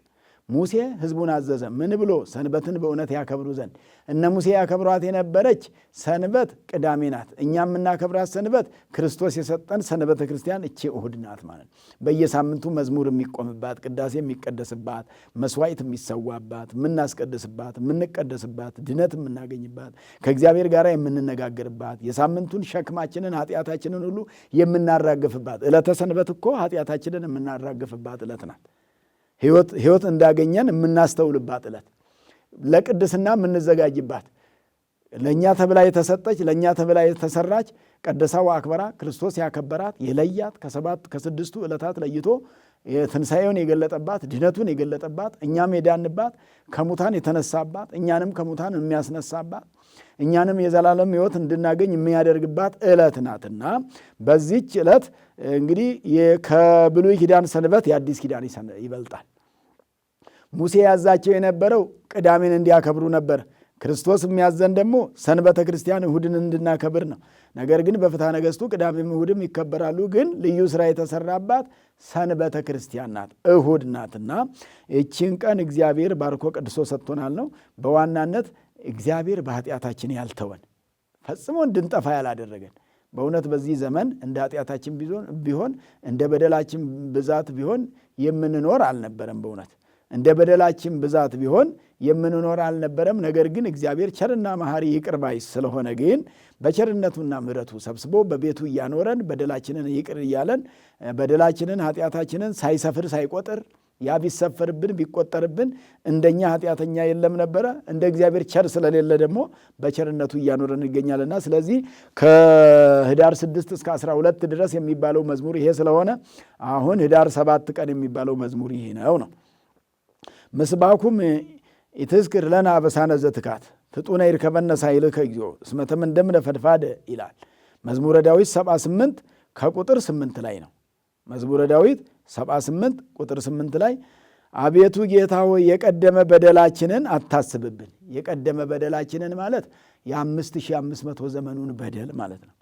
ሙሴ ሕዝቡን አዘዘ። ምን ብሎ? ሰንበትን በእውነት ያከብሩ ዘንድ። እነ ሙሴ ያከብሯት የነበረች ሰንበት ቅዳሜ ናት። እኛ የምናከብራት ሰንበት ክርስቶስ የሰጠን ሰንበተ ክርስቲያን እቺ እሁድ ናት ማለት። በየሳምንቱ መዝሙር የሚቆምባት፣ ቅዳሴ የሚቀደስባት፣ መስዋዕት የሚሰዋባት፣ የምናስቀድስባት፣ የምንቀደስባት፣ ድነት የምናገኝባት፣ ከእግዚአብሔር ጋር የምንነጋገርባት፣ የሳምንቱን ሸክማችንን ኃጢአታችንን ሁሉ የምናራግፍባት ዕለተ ሰንበት እኮ ኃጢአታችንን የምናራግፍባት ዕለት ናት። ሕይወት እንዳገኘን የምናስተውልባት ዕለት፣ ለቅድስና የምንዘጋጅባት፣ ለእኛ ተብላ የተሰጠች ለእኛ ተብላ የተሰራች ቀደሳው አክበራ ክርስቶስ ያከበራት የለያት ከስድስቱ ዕለታት ለይቶ ትንሣኤውን የገለጠባት ድነቱን የገለጠባት እኛም የዳንባት ከሙታን የተነሳባት እኛንም ከሙታን የሚያስነሳባት እኛንም የዘላለም ሕይወት እንድናገኝ የሚያደርግባት ዕለት ናትና በዚህች ዕለት እንግዲህ ከብሉይ ኪዳን ሰንበት የአዲስ ኪዳን ይበልጣል። ሙሴ ያዛቸው የነበረው ቅዳሜን እንዲያከብሩ ነበር። ክርስቶስ የሚያዘን ደግሞ ሰንበተ ክርስቲያን እሁድን እንድናከብር ነው። ነገር ግን በፍትሐ ነገሥቱ ቅዳሜም እሁድም ይከበራሉ። ግን ልዩ ሥራ የተሰራባት ሰንበተ ክርስቲያን ናት፣ እሁድ ናትና ይህችን ቀን እግዚአብሔር ባርኮ ቀድሶ ሰጥቶናል ነው። በዋናነት እግዚአብሔር በኃጢአታችን ያልተወን ፈጽሞ እንድንጠፋ ያላደረገን በእውነት በዚህ ዘመን እንደ ኃጢአታችን ቢሆን እንደ በደላችን ብዛት ቢሆን የምንኖር አልነበረም። በእውነት እንደ በደላችን ብዛት ቢሆን የምንኖር አልነበረም። ነገር ግን እግዚአብሔር ቸርና መሐሪ ይቅር ባይ ስለሆነ ግን በቸርነቱና ምሕረቱ ሰብስቦ በቤቱ እያኖረን በደላችንን ይቅር እያለን በደላችንን ኃጢአታችንን ሳይሰፍር ሳይቆጥር ያ ቢሰፈርብን ቢቆጠርብን እንደኛ ኃጢአተኛ የለም ነበረ። እንደ እግዚአብሔር ቸር ስለሌለ ደግሞ በቸርነቱ እያኖረን ይገኛልና ስለዚህ ከህዳር 6 እስከ 12 ድረስ የሚባለው መዝሙር ይሄ ስለሆነ አሁን ህዳር 7 ቀን የሚባለው መዝሙር ይሄ ነው። ምስባኩም ኢትዝክር ለነ አበሳነ ዘትካት ፍጡነ ይርከበነ ሳይልከ እግዚኦ እስመ ተመንደምነ ፈድፋደ ይላል። መዝሙረ ዳዊት 78 ከቁጥር 8 ላይ ነው። መዝሙረ ዳዊት 78 ቁጥር 8 ላይ አቤቱ ጌታ ሆይ የቀደመ በደላችንን አታስብብን። የቀደመ በደላችንን ማለት የ5500 ዘመኑን በደል ማለት ነው።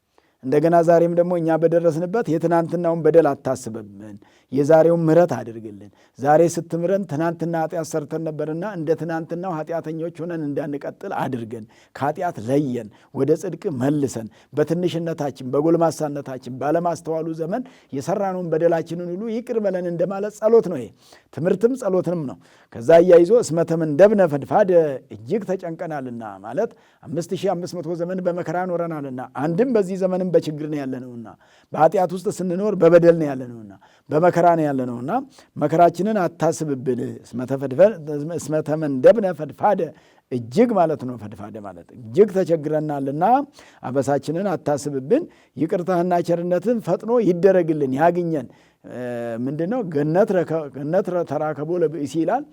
እንደገና ዛሬም ደግሞ እኛ በደረስንበት የትናንትናውን በደል አታስብብን፣ የዛሬውን ምሕረት አድርግልን። ዛሬ ስትምረን ትናንትና ኃጢአት ሰርተን ነበርና እንደ ትናንትናው ኃጢአተኞች ሆነን እንዳንቀጥል አድርገን፣ ከኃጢአት ለየን፣ ወደ ጽድቅ መልሰን። በትንሽነታችን በጎልማሳነታችን ባለማስተዋሉ ዘመን የሰራነውን በደላችንን ሁሉ ይቅር በለን እንደማለት ጸሎት ነው። ይሄ ትምህርትም ጸሎትንም ነው። ከዛ እያይዞ እስመ ተመንደብነ ፈድፋደ እጅግ ተጨንቀናልና ማለት 5500 ዘመን በመከራ ኖረናልና አንድም በዚህ ዘመንም በችግር ነው ያለነውና በኃጢአት ውስጥ ስንኖር በበደል ነው ያለነውና በመከራ ነው ያለነውና መከራችንን አታስብብን። እስመ ተመንደብነ ፈድፋደ እጅግ ማለት ነው። ፈድፋደ ማለት እጅግ ተቸግረናልና አበሳችንን አታስብብን። ይቅርታህና ቸርነትን ፈጥኖ ይደረግልን ያግኘን። ምንድነው? ገነት ተራከቦ ለብእሲ ይላል።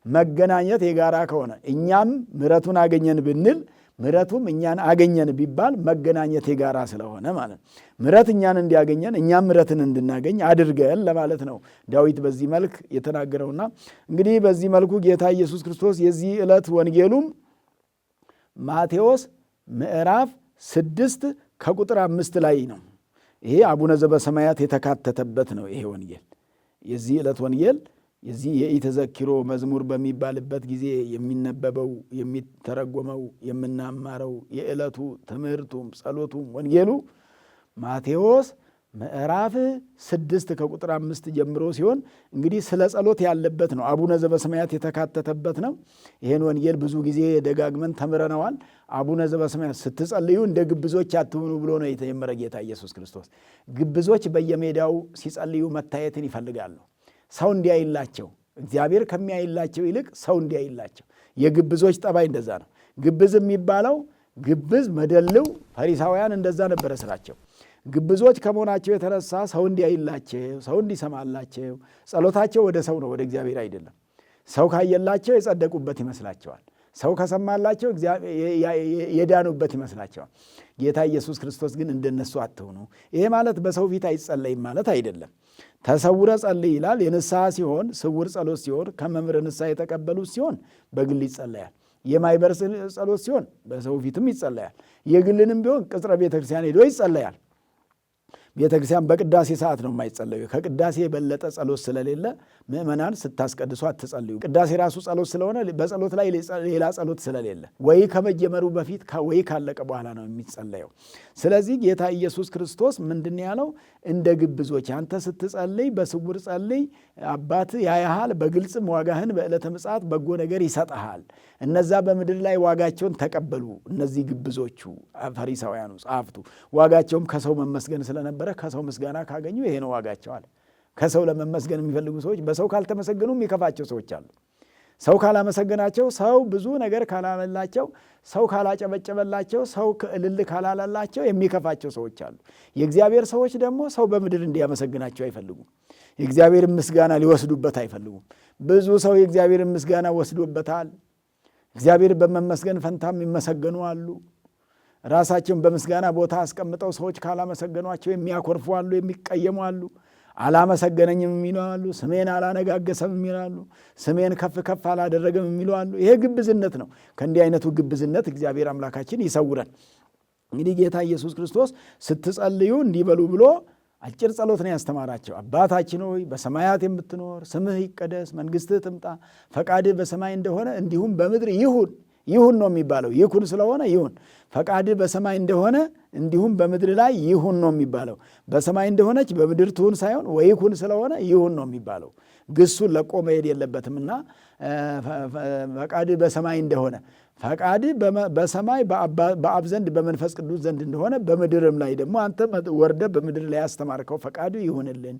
መገናኘት የጋራ ከሆነ እኛም ምሕረቱን አገኘን ብንል ምሕረቱም እኛን አገኘን ቢባል መገናኘት የጋራ ስለሆነ ማለት ምሕረት እኛን እንዲያገኘን እኛም ምሕረትን እንድናገኝ አድርገን ለማለት ነው ዳዊት በዚህ መልክ የተናገረውና እንግዲህ በዚህ መልኩ ጌታ ኢየሱስ ክርስቶስ የዚህ ዕለት ወንጌሉም ማቴዎስ ምዕራፍ 6 ከቁጥር 5 ላይ ነው። ይሄ አቡነ ዘበሰማያት የተካተተበት ነው። ይሄ ወንጌል የዚህ ዕለት ወንጌል የዚህ የኢተዘኪሮ መዝሙር በሚባልበት ጊዜ የሚነበበው የሚተረጎመው የምናማረው የዕለቱ ትምህርቱም ጸሎቱም ወንጌሉ ማቴዎስ ምዕራፍ 6 ከቁጥር 5 ጀምሮ ሲሆን እንግዲህ ስለ ጸሎት ያለበት ነው። አቡነ ዘበሰማያት የተካተተበት ነው። ይህን ወንጌል ብዙ ጊዜ ደጋግመን ተምረነዋል። አቡነ ዘበሰማያት ስትጸልዩ እንደ ግብዞች አትሁኑ ብሎ ነው የተጀመረ ጌታ ኢየሱስ ክርስቶስ። ግብዞች በየሜዳው ሲጸልዩ መታየትን ይፈልጋሉ። ሰው እንዲያይላቸው፣ እግዚአብሔር ከሚያይላቸው ይልቅ ሰው እንዲያይላቸው። የግብዞች ጠባይ እንደዛ ነው። ግብዝ የሚባለው ግብዝ መደልው ፈሪሳውያን እንደዛ ነበረ ስራቸው። ግብዞች ከመሆናቸው የተነሳ ሰው እንዲያይላቸው፣ ሰው እንዲሰማላቸው፣ ጸሎታቸው ወደ ሰው ነው፣ ወደ እግዚአብሔር አይደለም። ሰው ካየላቸው የጸደቁበት ይመስላቸዋል። ሰው ከሰማላቸው የዳኑበት ይመስላቸዋል። ጌታ ኢየሱስ ክርስቶስ ግን እንደነሱ አትሁኑ። ይሄ ማለት በሰው ፊት አይጸለይም ማለት አይደለም። ተሰውረ ጸልይ ይላል። የንስሐ ሲሆን ስውር ጸሎት ሲሆን ከመምህር ንስሐ የተቀበሉት ሲሆን በግል ይጸለያል። የማይበር ጸሎት ሲሆን በሰው ፊትም ይጸለያል። የግልንም ቢሆን ቅጽረ ቤተክርስቲያን ሄዶ ይጸለያል። ቤተክርስቲያን በቅዳሴ ሰዓት ነው የማይጸለዩ። ከቅዳሴ የበለጠ ጸሎት ስለሌለ ምእመናን ስታስቀድሱ አትጸልዩ። ቅዳሴ ራሱ ጸሎት ስለሆነ በጸሎት ላይ ሌላ ጸሎት ስለሌለ ወይ ከመጀመሩ በፊት ወይ ካለቀ በኋላ ነው የሚጸለየው። ስለዚህ ጌታ ኢየሱስ ክርስቶስ ምንድን ያለው? እንደ ግብዞች አንተ ስትጸልይ በስውር ጸልይ፣ አባት ያያሃል፣ በግልጽም ዋጋህን በዕለተ ምጽአት በጎ ነገር ይሰጠሃል። እነዛ በምድር ላይ ዋጋቸውን ተቀበሉ። እነዚህ ግብዞቹ ፈሪሳውያኑ ጸሐፍቱ ዋጋቸውም ከሰው መመስገን ስለነበረ ከሰው ምስጋና ካገኙ ይሄ ነው ዋጋቸው አለ። ከሰው ለመመስገን የሚፈልጉ ሰዎች በሰው ካልተመሰገኑ የሚከፋቸው ሰዎች አሉ። ሰው ካላመሰገናቸው፣ ሰው ብዙ ነገር ካላለላቸው፣ ሰው ካላጨበጨበላቸው፣ ሰው እልል ካላላላቸው የሚከፋቸው ሰዎች አሉ። የእግዚአብሔር ሰዎች ደግሞ ሰው በምድር እንዲያመሰግናቸው አይፈልጉም። የእግዚአብሔርን ምስጋና ሊወስዱበት አይፈልጉም። ብዙ ሰው የእግዚአብሔርን ምስጋና ወስዶበታል። እግዚአብሔር በመመስገን ፈንታ የሚመሰገኑ አሉ። ራሳቸውን በምስጋና ቦታ አስቀምጠው ሰዎች ካላመሰገኗቸው የሚያኮርፉ አሉ፣ የሚቀየሙ አሉ። አላመሰገነኝም የሚሉ አሉ። ስሜን አላነጋገሰም የሚሉ አሉ። ስሜን ከፍ ከፍ አላደረገም የሚሉ አሉ። ይሄ ግብዝነት ነው። ከእንዲህ አይነቱ ግብዝነት እግዚአብሔር አምላካችን ይሰውረን። እንግዲህ ጌታ ኢየሱስ ክርስቶስ ስትጸልዩ እንዲህ በሉ ብሎ አጭር ጸሎት ነው ያስተማራቸው። አባታችን ሆይ በሰማያት የምትኖር ስምህ ይቀደስ፣ መንግሥትህ ትምጣ፣ ፈቃድህ በሰማይ እንደሆነ እንዲሁም በምድር ይሁን። ይሁን ነው የሚባለው። ይኩን ስለሆነ ይሁን። ፈቃድህ በሰማይ እንደሆነ እንዲሁም በምድር ላይ ይሁን ነው የሚባለው። በሰማይ እንደሆነች በምድር ትሁን ሳይሆን ወይኩን ስለሆነ ይሁን ነው የሚባለው። ግሱን ለቆ መሄድ የለበትምና ፈቃድህ በሰማይ እንደሆነ ፈቃድህ በሰማይ በአብ ዘንድ በመንፈስ ቅዱስ ዘንድ እንደሆነ በምድርም ላይ ደግሞ አንተ ወርደ በምድር ላይ ያስተማርከው ፈቃድህ ይሁንልን።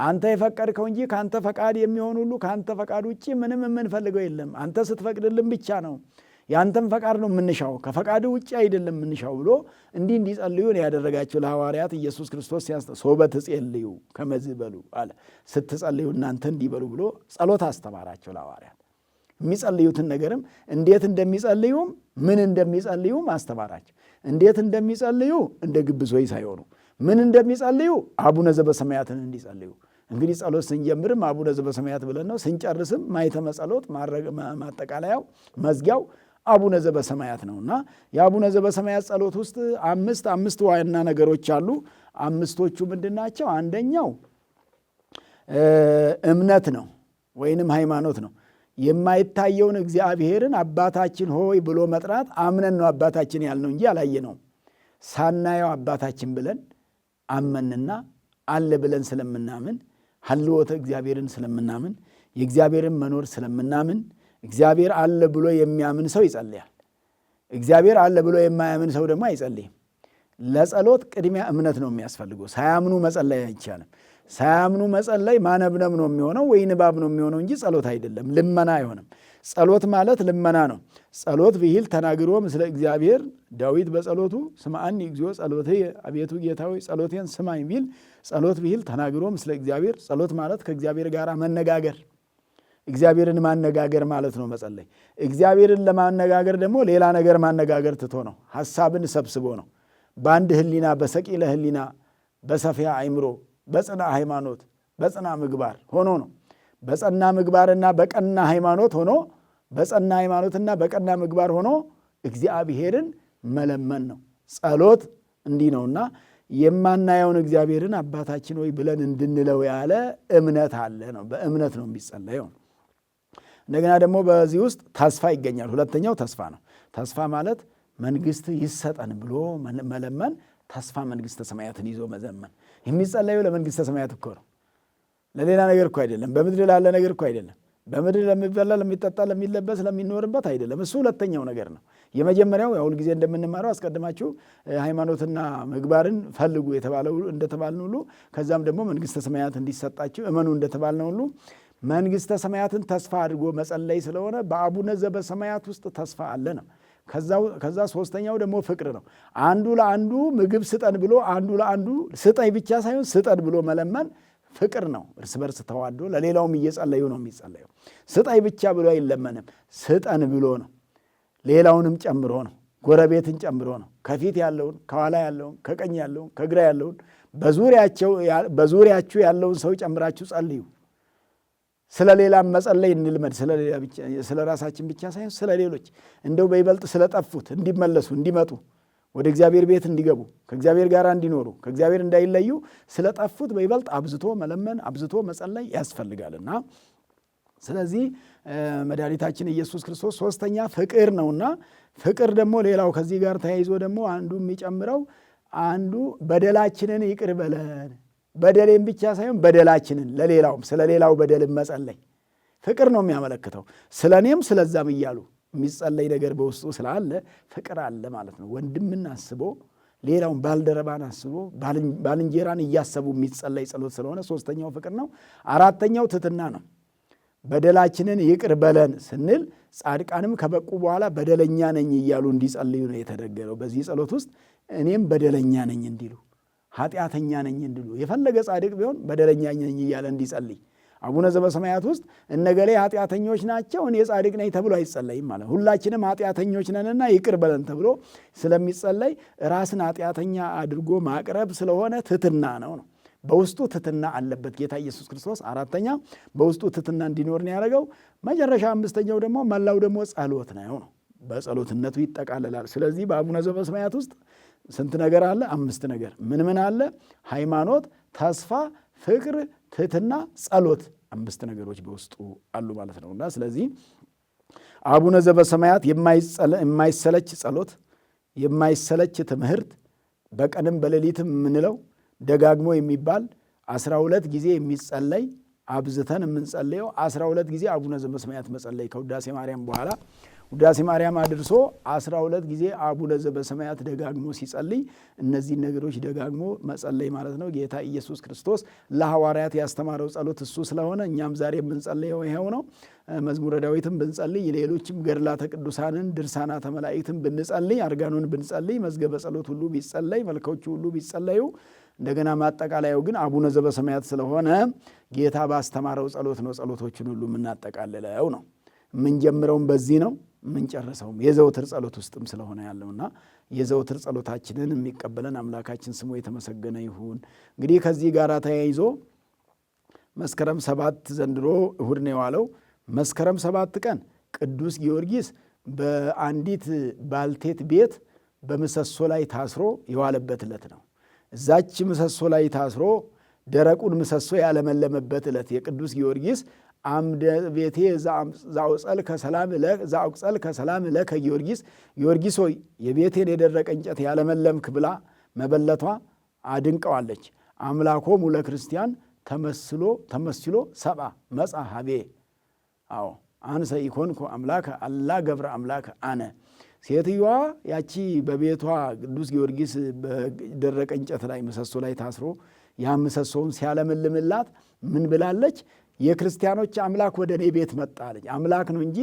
አንተ የፈቀድከው እንጂ ከአንተ ፈቃድ የሚሆን ሁሉ ከአንተ ፈቃድ ውጭ ምንም የምንፈልገው የለም። አንተ ስትፈቅድልን ብቻ ነው። የአንተም ፈቃድ ነው የምንሻው፣ ከፈቃድ ውጭ አይደለም የምንሻው ብሎ እንዲጸልዩ ነው ያደረጋቸው ለሐዋርያት ኢየሱስ ክርስቶስ ሶበ ትጼልዩ ከመዝ በሉ አለ። ስትጸልዩ እናንተ እንዲበሉ ብሎ ጸሎት አስተማራቸው ለሐዋርያት። የሚጸልዩትን ነገርም እንዴት እንደሚጸልዩም ምን እንደሚጸልዩም አስተማራቸው። እንዴት እንደሚጸልዩ እንደ ግብዞች ሳይሆኑ ምን እንደሚጸልዩ አቡነ ዘበሰማያትን እንዲጸልዩ። እንግዲህ ጸሎት ስንጀምርም አቡነ ዘበሰማያት ብለን ነው፣ ስንጨርስም ማይተመ ጸሎት ማጠቃለያው መዝጊያው አቡነ ዘበሰማያት ነውና የአቡነ ዘበሰማያት ጸሎት ውስጥ አምስት ዋና ነገሮች አሉ። አምስቶቹ ምንድናቸው? አንደኛው እምነት ነው ወይንም ሃይማኖት ነው። የማይታየውን እግዚአብሔርን አባታችን ሆይ ብሎ መጥራት አምነን ነው አባታችን ያልነው እንጂ አላየነውም። ሳናየው አባታችን ብለን አመንና አለ ብለን ስለምናምን ሀልወተ እግዚአብሔርን ስለምናምን የእግዚአብሔርን መኖር ስለምናምን እግዚአብሔር አለ ብሎ የሚያምን ሰው ይጸልያል። እግዚአብሔር አለ ብሎ የማያምን ሰው ደግሞ አይጸልይም። ለጸሎት ቅድሚያ እምነት ነው የሚያስፈልገው። ሳያምኑ መጸለይ አይቻልም። ሳያምኑ መጸለይ ማነብነብ ነው የሚሆነው ወይ ንባብ ነው የሚሆነው እንጂ ጸሎት አይደለም፣ ልመና አይሆንም። ጸሎት ማለት ልመና ነው። ጸሎት ብሂል ተናግሮ ምስለ እግዚአብሔር ዳዊት በጸሎቱ ስምዐኒ እግዚኦ ጸሎትየ፣ አቤቱ ጌታ ሆይ ጸሎቴን ስማኝ ቢል ጸሎት ብሂል ተናግሮ ምስለ እግዚአብሔር። ጸሎት ማለት ከእግዚአብሔር ጋር መነጋገር፣ እግዚአብሔርን ማነጋገር ማለት ነው መጸለይ። እግዚአብሔርን ለማነጋገር ደግሞ ሌላ ነገር ማነጋገር ትቶ ነው፣ ሐሳብን ሰብስቦ ነው። በአንድ ህሊና በሰቂለ ህሊና በሰፊያ አይምሮ በጽና ሃይማኖት በጽና ምግባር ሆኖ ነው። በጸና ምግባርና በቀና ሃይማኖት ሆኖ በጸና ሃይማኖትና በቀና ምግባር ሆኖ እግዚአብሔርን መለመን ነው። ጸሎት እንዲህ ነውና የማናየውን እግዚአብሔርን አባታችን ሆይ ብለን እንድንለው ያለ እምነት አለ ነው። በእምነት ነው የሚጸለየው። እንደገና ደግሞ በዚህ ውስጥ ተስፋ ይገኛል። ሁለተኛው ተስፋ ነው። ተስፋ ማለት መንግሥት ይሰጠን ብሎ መለመን፣ ተስፋ መንግሥተ ሰማያትን ይዞ መዘመን። የሚጸለየው ለመንግሥተ ሰማያት እኮ ነው፣ ለሌላ ነገር እኮ አይደለም። በምድር ላለ ነገር እኮ አይደለም። በምድር ለሚበላ ለሚጠጣ ለሚለበስ ለሚኖርበት አይደለም። እሱ ሁለተኛው ነገር ነው። የመጀመሪያው ያው ሁልጊዜ እንደምንማረው አስቀድማችሁ ሃይማኖትና ምግባርን ፈልጉ እንደተባልን ሁሉ ከዛም ደግሞ መንግሥተ ሰማያት እንዲሰጣችሁ እመኑ እንደተባልነው ሁሉ መንግሥተ ሰማያትን ተስፋ አድርጎ መጸለይ ስለሆነ በአቡነ ዘበሰማያት ውስጥ ተስፋ አለ ነው። ከዛ ሶስተኛው ደግሞ ፍቅር ነው። አንዱ ለአንዱ ምግብ ስጠን ብሎ አንዱ ለአንዱ ስጠኝ ብቻ ሳይሆን ስጠን ብሎ መለመን ፍቅር ነው። እርስ በርስ ተዋዶ ለሌላውም እየጸለዩ ነው የሚጸለየው። ስጠኝ ብቻ ብሎ አይለመንም፣ ስጠን ብሎ ነው። ሌላውንም ጨምሮ ነው፣ ጎረቤትን ጨምሮ ነው። ከፊት ያለውን፣ ከኋላ ያለውን፣ ከቀኝ ያለውን፣ ከግራ ያለውን፣ በዙሪያችሁ ያለውን ሰው ጨምራችሁ ጸልዩ። ስለ ሌላም መጸለይ እንልመድ። ስለ ራሳችን ብቻ ሳይሆን ስለ ሌሎች እንደው በይበልጥ ስለጠፉት እንዲመለሱ እንዲመጡ ወደ እግዚአብሔር ቤት እንዲገቡ ከእግዚአብሔር ጋር እንዲኖሩ ከእግዚአብሔር እንዳይለዩ ስለጠፉት በይበልጥ አብዝቶ መለመን አብዝቶ መጸለይ ያስፈልጋልና ስለዚህ መድኃኒታችን ኢየሱስ ክርስቶስ ሶስተኛ ፍቅር ነውና ፍቅር ደግሞ ሌላው ከዚህ ጋር ተያይዞ ደግሞ አንዱ የሚጨምረው አንዱ በደላችንን ይቅር በለን በደሌን ብቻ ሳይሆን በደላችንን ለሌላውም ስለ ሌላው በደልን መጸለይ ፍቅር ነው የሚያመለክተው። ስለ እኔም ስለዛም እያሉ የሚጸለይ ነገር በውስጡ ስላለ ፍቅር አለ ማለት ነው። ወንድምን አስቦ ሌላውን ባልደረባን አስቦ ባልንጀራን እያሰቡ የሚጸለይ ጸሎት ስለሆነ ሶስተኛው ፍቅር ነው። አራተኛው ትሕትና ነው። በደላችንን ይቅር በለን ስንል ጻድቃንም ከበቁ በኋላ በደለኛ ነኝ እያሉ እንዲጸልዩ ነው የተደገረው። በዚህ ጸሎት ውስጥ እኔም በደለኛ ነኝ እንዲሉ ኃጢአተኛ ነኝ እንዲሉ የፈለገ ጻድቅ ቢሆን በደለኛ ነኝ እያለ እንዲጸልይ አቡነ ዘበሰማያት ውስጥ እነገሌ ኃጢአተኞች ናቸው እኔ ጻድቅ ነኝ ተብሎ አይጸለይም ማለት ሁላችንም ኃጢአተኞች ነንና ይቅር በለን ተብሎ ስለሚጸለይ ራስን ኃጢአተኛ አድርጎ ማቅረብ ስለሆነ ትሕትና ነው። በውስጡ ትሕትና አለበት ጌታ ኢየሱስ ክርስቶስ። አራተኛ በውስጡ ትሕትና እንዲኖር ነው ያደረገው። መጨረሻ አምስተኛው ደግሞ መላው ደግሞ ጸሎት ነው። በጸሎትነቱ ይጠቃለላል። ስለዚህ በአቡነ ዘበሰማያት ውስጥ ስንት ነገር አለ? 5 ነገር። ምን አለ? ሃይማኖት፣ ተስፋ፣ ፍቅር፣ ትሕትና፣ ጸሎት 5 ነገሮች በውስጡ አሉ ማለት ነውና ስለዚህ አቡነ ዘበሰማያት የማይሰለች ጸሎት፣ የማይሰለች ትምህርት፣ በቀንም በሌሊትም የምንለው ደጋግሞ የሚባል 12 ጊዜ የሚጸለይ አብዝተን የምንጸለየው 12 ጊዜ አቡነ ዘበሰማያት መጸለይ ከውዳሴ ማርያም በኋላ ውዳሴ ማርያም አድርሶ 12 ጊዜ አቡነ ዘበሰማያት ደጋግሞ ሲጸልይ እነዚህን ነገሮች ደጋግሞ መጸለይ ማለት ነው። ጌታ ኢየሱስ ክርስቶስ ለሐዋርያት ያስተማረው ጸሎት እሱ ስለሆነ እኛም ዛሬ የምንጸልየው ይሄው ነው። መዝሙረ ዳዊትን ብንጸልይ፣ ሌሎችም ገድላተ ቅዱሳንን ድርሳናተ መላእክትን ብንጸልይ፣ አርጋኖን ብንጸልይ፣ መዝገበ ጸሎት ሁሉ ቢጸለይ፣ መልኮቹ ሁሉ ቢጸለዩ እንደገና ማጠቃለያው ግን አቡነ ዘበሰማያት ስለሆነ ጌታ ባስተማረው ጸሎት ነው ጸሎቶችን ሁሉ የምናጠቃልለው ነው። የምንጀምረውም በዚህ ነው፣ የምንጨርሰውም የዘውትር ጸሎት ውስጥም ስለሆነ ያለውና የዘውትር ጸሎታችንን የሚቀበለን አምላካችን ስሙ የተመሰገነ ይሁን። እንግዲህ ከዚህ ጋር ተያይዞ መስከረም 7 ዘንድሮ እሁድ ነው የዋለው። መስከረም 7 ቀን ቅዱስ ጊዮርጊስ በአንዲት ባልቴት ቤት በምሰሶ ላይ ታስሮ የዋለበት ዕለት ነው። እዛች ምሰሶ ላይ ታስሮ ደረቁን ምሰሶ ያለመለመበት ዕለት የቅዱስ ጊዮርጊስ አምደ ቤቴ ዛውጸል ከሰላም ለከ ጊዮርጊስ ሆይ የቤቴን የደረቀ እንጨት ያለመለምክ ብላ መበለቷ አድንቀዋለች። አምላኮሙ ለክርስቲያን ተመስሎ ሰብአ መጻ ሀቤ አዎ አንሰ ኢኮንኮ አምላከ አላ ገብረ አምላከ አነ። ሴትዮዋ ያቺ በቤቷ ቅዱስ ጊዮርጊስ በደረቀ እንጨት ላይ ምሰሶ ላይ ታስሮ ያ ምሰሶውን ሲያለመልምላት ምን ብላለች? የክርስቲያኖች አምላክ ወደ እኔ ቤት መጣ አለች። አምላክ ነው እንጂ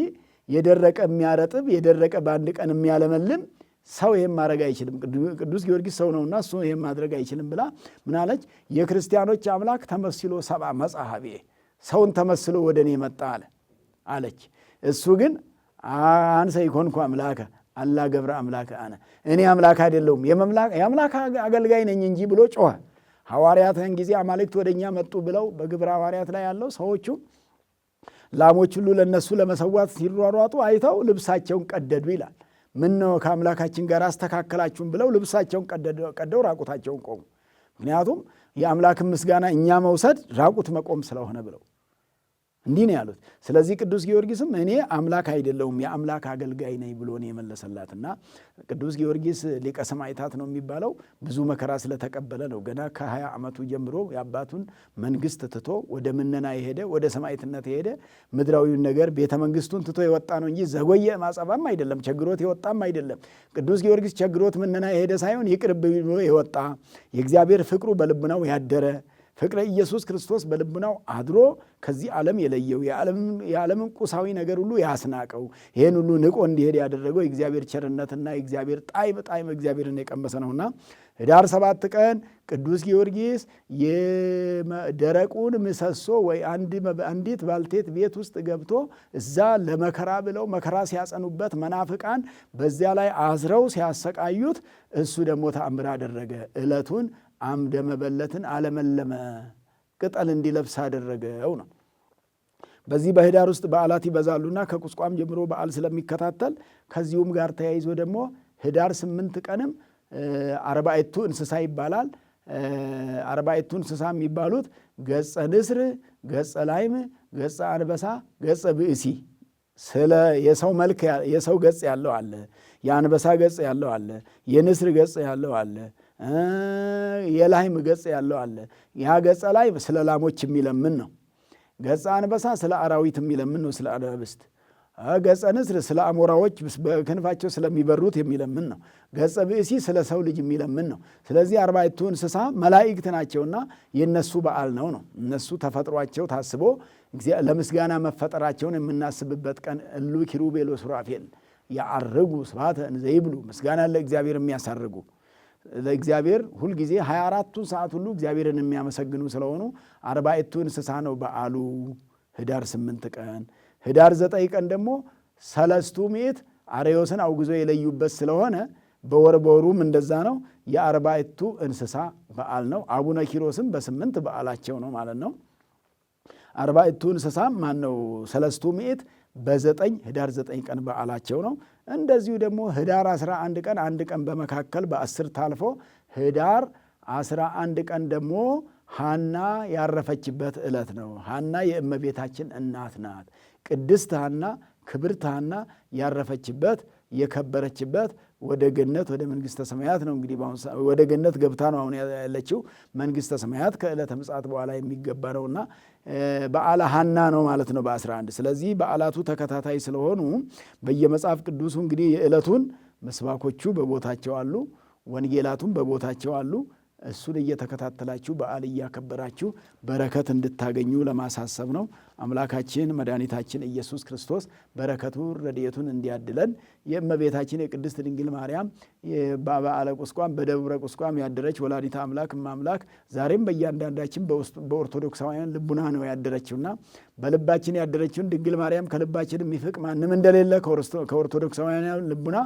የደረቀ የሚያረጥብ የደረቀ በአንድ ቀን የሚያለመልም ሰው ይሄን ማድረግ አይችልም። ቅዱስ ጊዮርጊስ ሰው ነውና እሱ ይሄን ማድረግ አይችልም ብላ ምን አለች? የክርስቲያኖች አምላክ ተመስሎ ሰብአ መጻ ሀቤ ሰውን ተመስሎ ወደ እኔ መጣ አለች። እሱ ግን አንሰ ኢኮንኩ አምላከ አላ ገብረ አምላከ አነ እኔ አምላክ አይደለሁም የአምላክ አገልጋይ ነኝ እንጂ ብሎ ጮኸ። ሐዋርያትን ጊዜ አማልክት ወደኛ መጡ ብለው በግብረ ሐዋርያት ላይ ያለው ሰዎቹ ላሞች ሁሉ ለነሱ ለመሰዋት ሲሯሯጡ አይተው ልብሳቸውን ቀደዱ ይላል። ምን ነው ከአምላካችን ጋር አስተካከላችሁም ብለው ልብሳቸውን ቀደው ራቁታቸውን ቆሙ። ምክንያቱም የአምላክን ምስጋና እኛ መውሰድ ራቁት መቆም ስለሆነ ብለው እንዲህ ነው ያሉት። ስለዚህ ቅዱስ ጊዮርጊስም እኔ አምላክ አይደለሁም የአምላክ አገልጋይ ነኝ ብሎ ነው የመለሰላትና ቅዱስ ጊዮርጊስ ሊቀ ሰማዕታት ነው የሚባለው ብዙ መከራ ስለተቀበለ ነው። ገና ከ20 ዓመቱ ጀምሮ የአባቱን መንግስት ትቶ ወደ ምነና የሄደ ወደ ሰማዕትነት የሄደ ምድራዊውን ነገር ቤተ መንግስቱን ትቶ የወጣ ነው እንጂ ዘጎየ ማጸባም አይደለም፣ ቸግሮት የወጣም አይደለም። ቅዱስ ጊዮርጊስ ቸግሮት ምነና የሄደ ሳይሆን ይቅር ብሎ የወጣ የእግዚአብሔር ፍቅሩ በልቡናው ያደረ ፍቅረ ኢየሱስ ክርስቶስ በልቡናው አድሮ ከዚህ ዓለም የለየው የዓለምን ቁሳዊ ነገር ሁሉ ያስናቀው ይህን ሁሉ ንቆ እንዲሄድ ያደረገው የእግዚአብሔር ቸርነትና የእግዚአብሔር ጣዕመ እግዚአብሔርን የቀመሰ ነውና ኅዳር 7 ቀን ቅዱስ ጊዮርጊስ የደረቁን ምሰሶ ወይ አንዲት ባልቴት ቤት ውስጥ ገብቶ እዛ ለመከራ ብለው መከራ ሲያጸኑበት መናፍቃን በዚያ ላይ አዝረው ሲያሰቃዩት እሱ ደግሞ ተአምር አደረገ። ዕለቱን አምደ መበለትን አለመለመ፣ ቅጠል እንዲለብስ አደረገው ነው። በዚህ በኅዳር ውስጥ በዓላት ይበዛሉና ከቁስቋም ጀምሮ በዓል ስለሚከታተል ከዚሁም ጋር ተያይዞ ደግሞ ኅዳር 8 ቀንም አርባዕቱ እንስሳ ይባላል። አርባዕቱ እንስሳ የሚባሉት ገጸ ንስር፣ ገጸ ላይም፣ ገጸ አንበሳ፣ ገጸ ብእሲ። ስለ የሰው መልክ የሰው ገጽ ያለው አለ፣ የአንበሳ ገጽ ያለው አለ፣ የንስር ገጽ ያለው አለ፣ የላይም ገጽ ያለው አለ። ያ ገጸ ላይ ስለ ላሞች የሚለምን ነው። ገጸ አንበሳ ስለ አራዊት የሚለምን ነው፣ ስለ አናብስት። ገጸ ንስር ስለ አሞራዎች በክንፋቸው ስለሚበሩት የሚለምን ነው። ገጸ ብእሲ ስለ ሰው ልጅ የሚለምን ነው። ስለዚህ አርባዕቱ እንስሳ መላእክት ናቸውና የነሱ በዓል ነው። እነሱ ተፈጥሯቸው ታስቦ ለምስጋና መፈጠራቸውን የምናስብበት ቀን እሉ ኪሩቤል ወሱራፌል ያዐርጉ ስብሐተ እንዘ ይብሉ፣ ምስጋና ለእግዚአብሔር የሚያሳርጉ ለእግዚአብሔር ሁልጊዜ 24ቱን ሰዓት ሁሉ እግዚአብሔርን የሚያመሰግኑ ስለሆኑ አርባዕቱ እንስሳ ነው በዓሉ። ህዳር 8 ቀን ህዳር 9 ቀን ደግሞ ሰለስቱ ምዕት አርዮስን አውግዞ የለዩበት ስለሆነ በወሩም እንደዛ ነው። የአርባዕቱ እንስሳ በዓል ነው። አቡነ ኪሮስም በ8 በዓላቸው ነው ማለት ነው። አርባዕቱ እንስሳ ማን ነው? ሰለስቱ ምዕት በ9 ህዳር 9 ቀን በዓላቸው ነው። እንደዚሁ ደግሞ ህዳር 11 ቀን አንድ ቀን በመካከል በ10 ታልፎ ህዳር 11 ቀን ደግሞ ሐና ያረፈችበት ዕለት ነው። ሐና የእመቤታችን እናት ናት። ቅድስት ሐና ክብርት ሐና ያረፈችበት የከበረችበት ወደ ገነት ወደ መንግሥተ ሰማያት ነው። እንግዲህ ወደ ገነት ገብታ ነው አሁን ያለችው። መንግሥተ ሰማያት ከዕለተ ምጽአት በኋላ የሚገባ ነውና በዓለ ሐና ነው ማለት ነው በ11። ስለዚህ በዓላቱ ተከታታይ ስለሆኑ በየመጽሐፍ ቅዱሱ እንግዲህ የዕለቱን ምስባኮቹ በቦታቸው አሉ፣ ወንጌላቱም በቦታቸው አሉ። እሱን እየተከታተላችሁ በዓል እያከበራችሁ በረከት እንድታገኙ ለማሳሰብ ነው። አምላካችን መድኃኒታችን ኢየሱስ ክርስቶስ በረከቱን ረድኤቱን እንዲያድለን የእመቤታችን የቅድስት ድንግል ማርያም በበዓለ ቁስቋም በደብረ ቁስቋም ያደረች ወላዲተ አምላክ እማምላክ ዛሬም በእያንዳንዳችን በኦርቶዶክሳውያን ልቡና ነው ያደረችውና በልባችን ያደረችውን ድንግል ማርያም ከልባችን የሚፍቅ ማንም እንደሌለ ከኦርቶዶክሳውያን ልቡና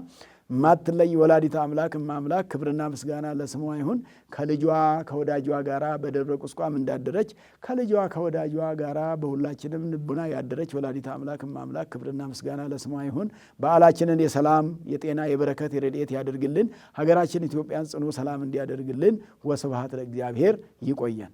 ማትለይ ወላዲተ አምላክ እማምላክ ክብርና ምስጋና ለስሟ ይሁን። ከልጇ ከወዳጇ ጋራ በደብረ ቁስቋም እንዳደረች ከልጇ ከወዳጇ ጋራ በሁላችንም ልቡና ያደረች ወላዲተ አምላክ እማምላክ ክብርና ምስጋና ለስሟ ይሁን። በዓላችንን የሰላም የጤና የበረከት የረድኤት ያደርግልን። ሀገራችን ኢትዮጵያን ጽኑ ሰላም እንዲያደርግልን። ወስብሐት ለእግዚአብሔር። ይቆየን።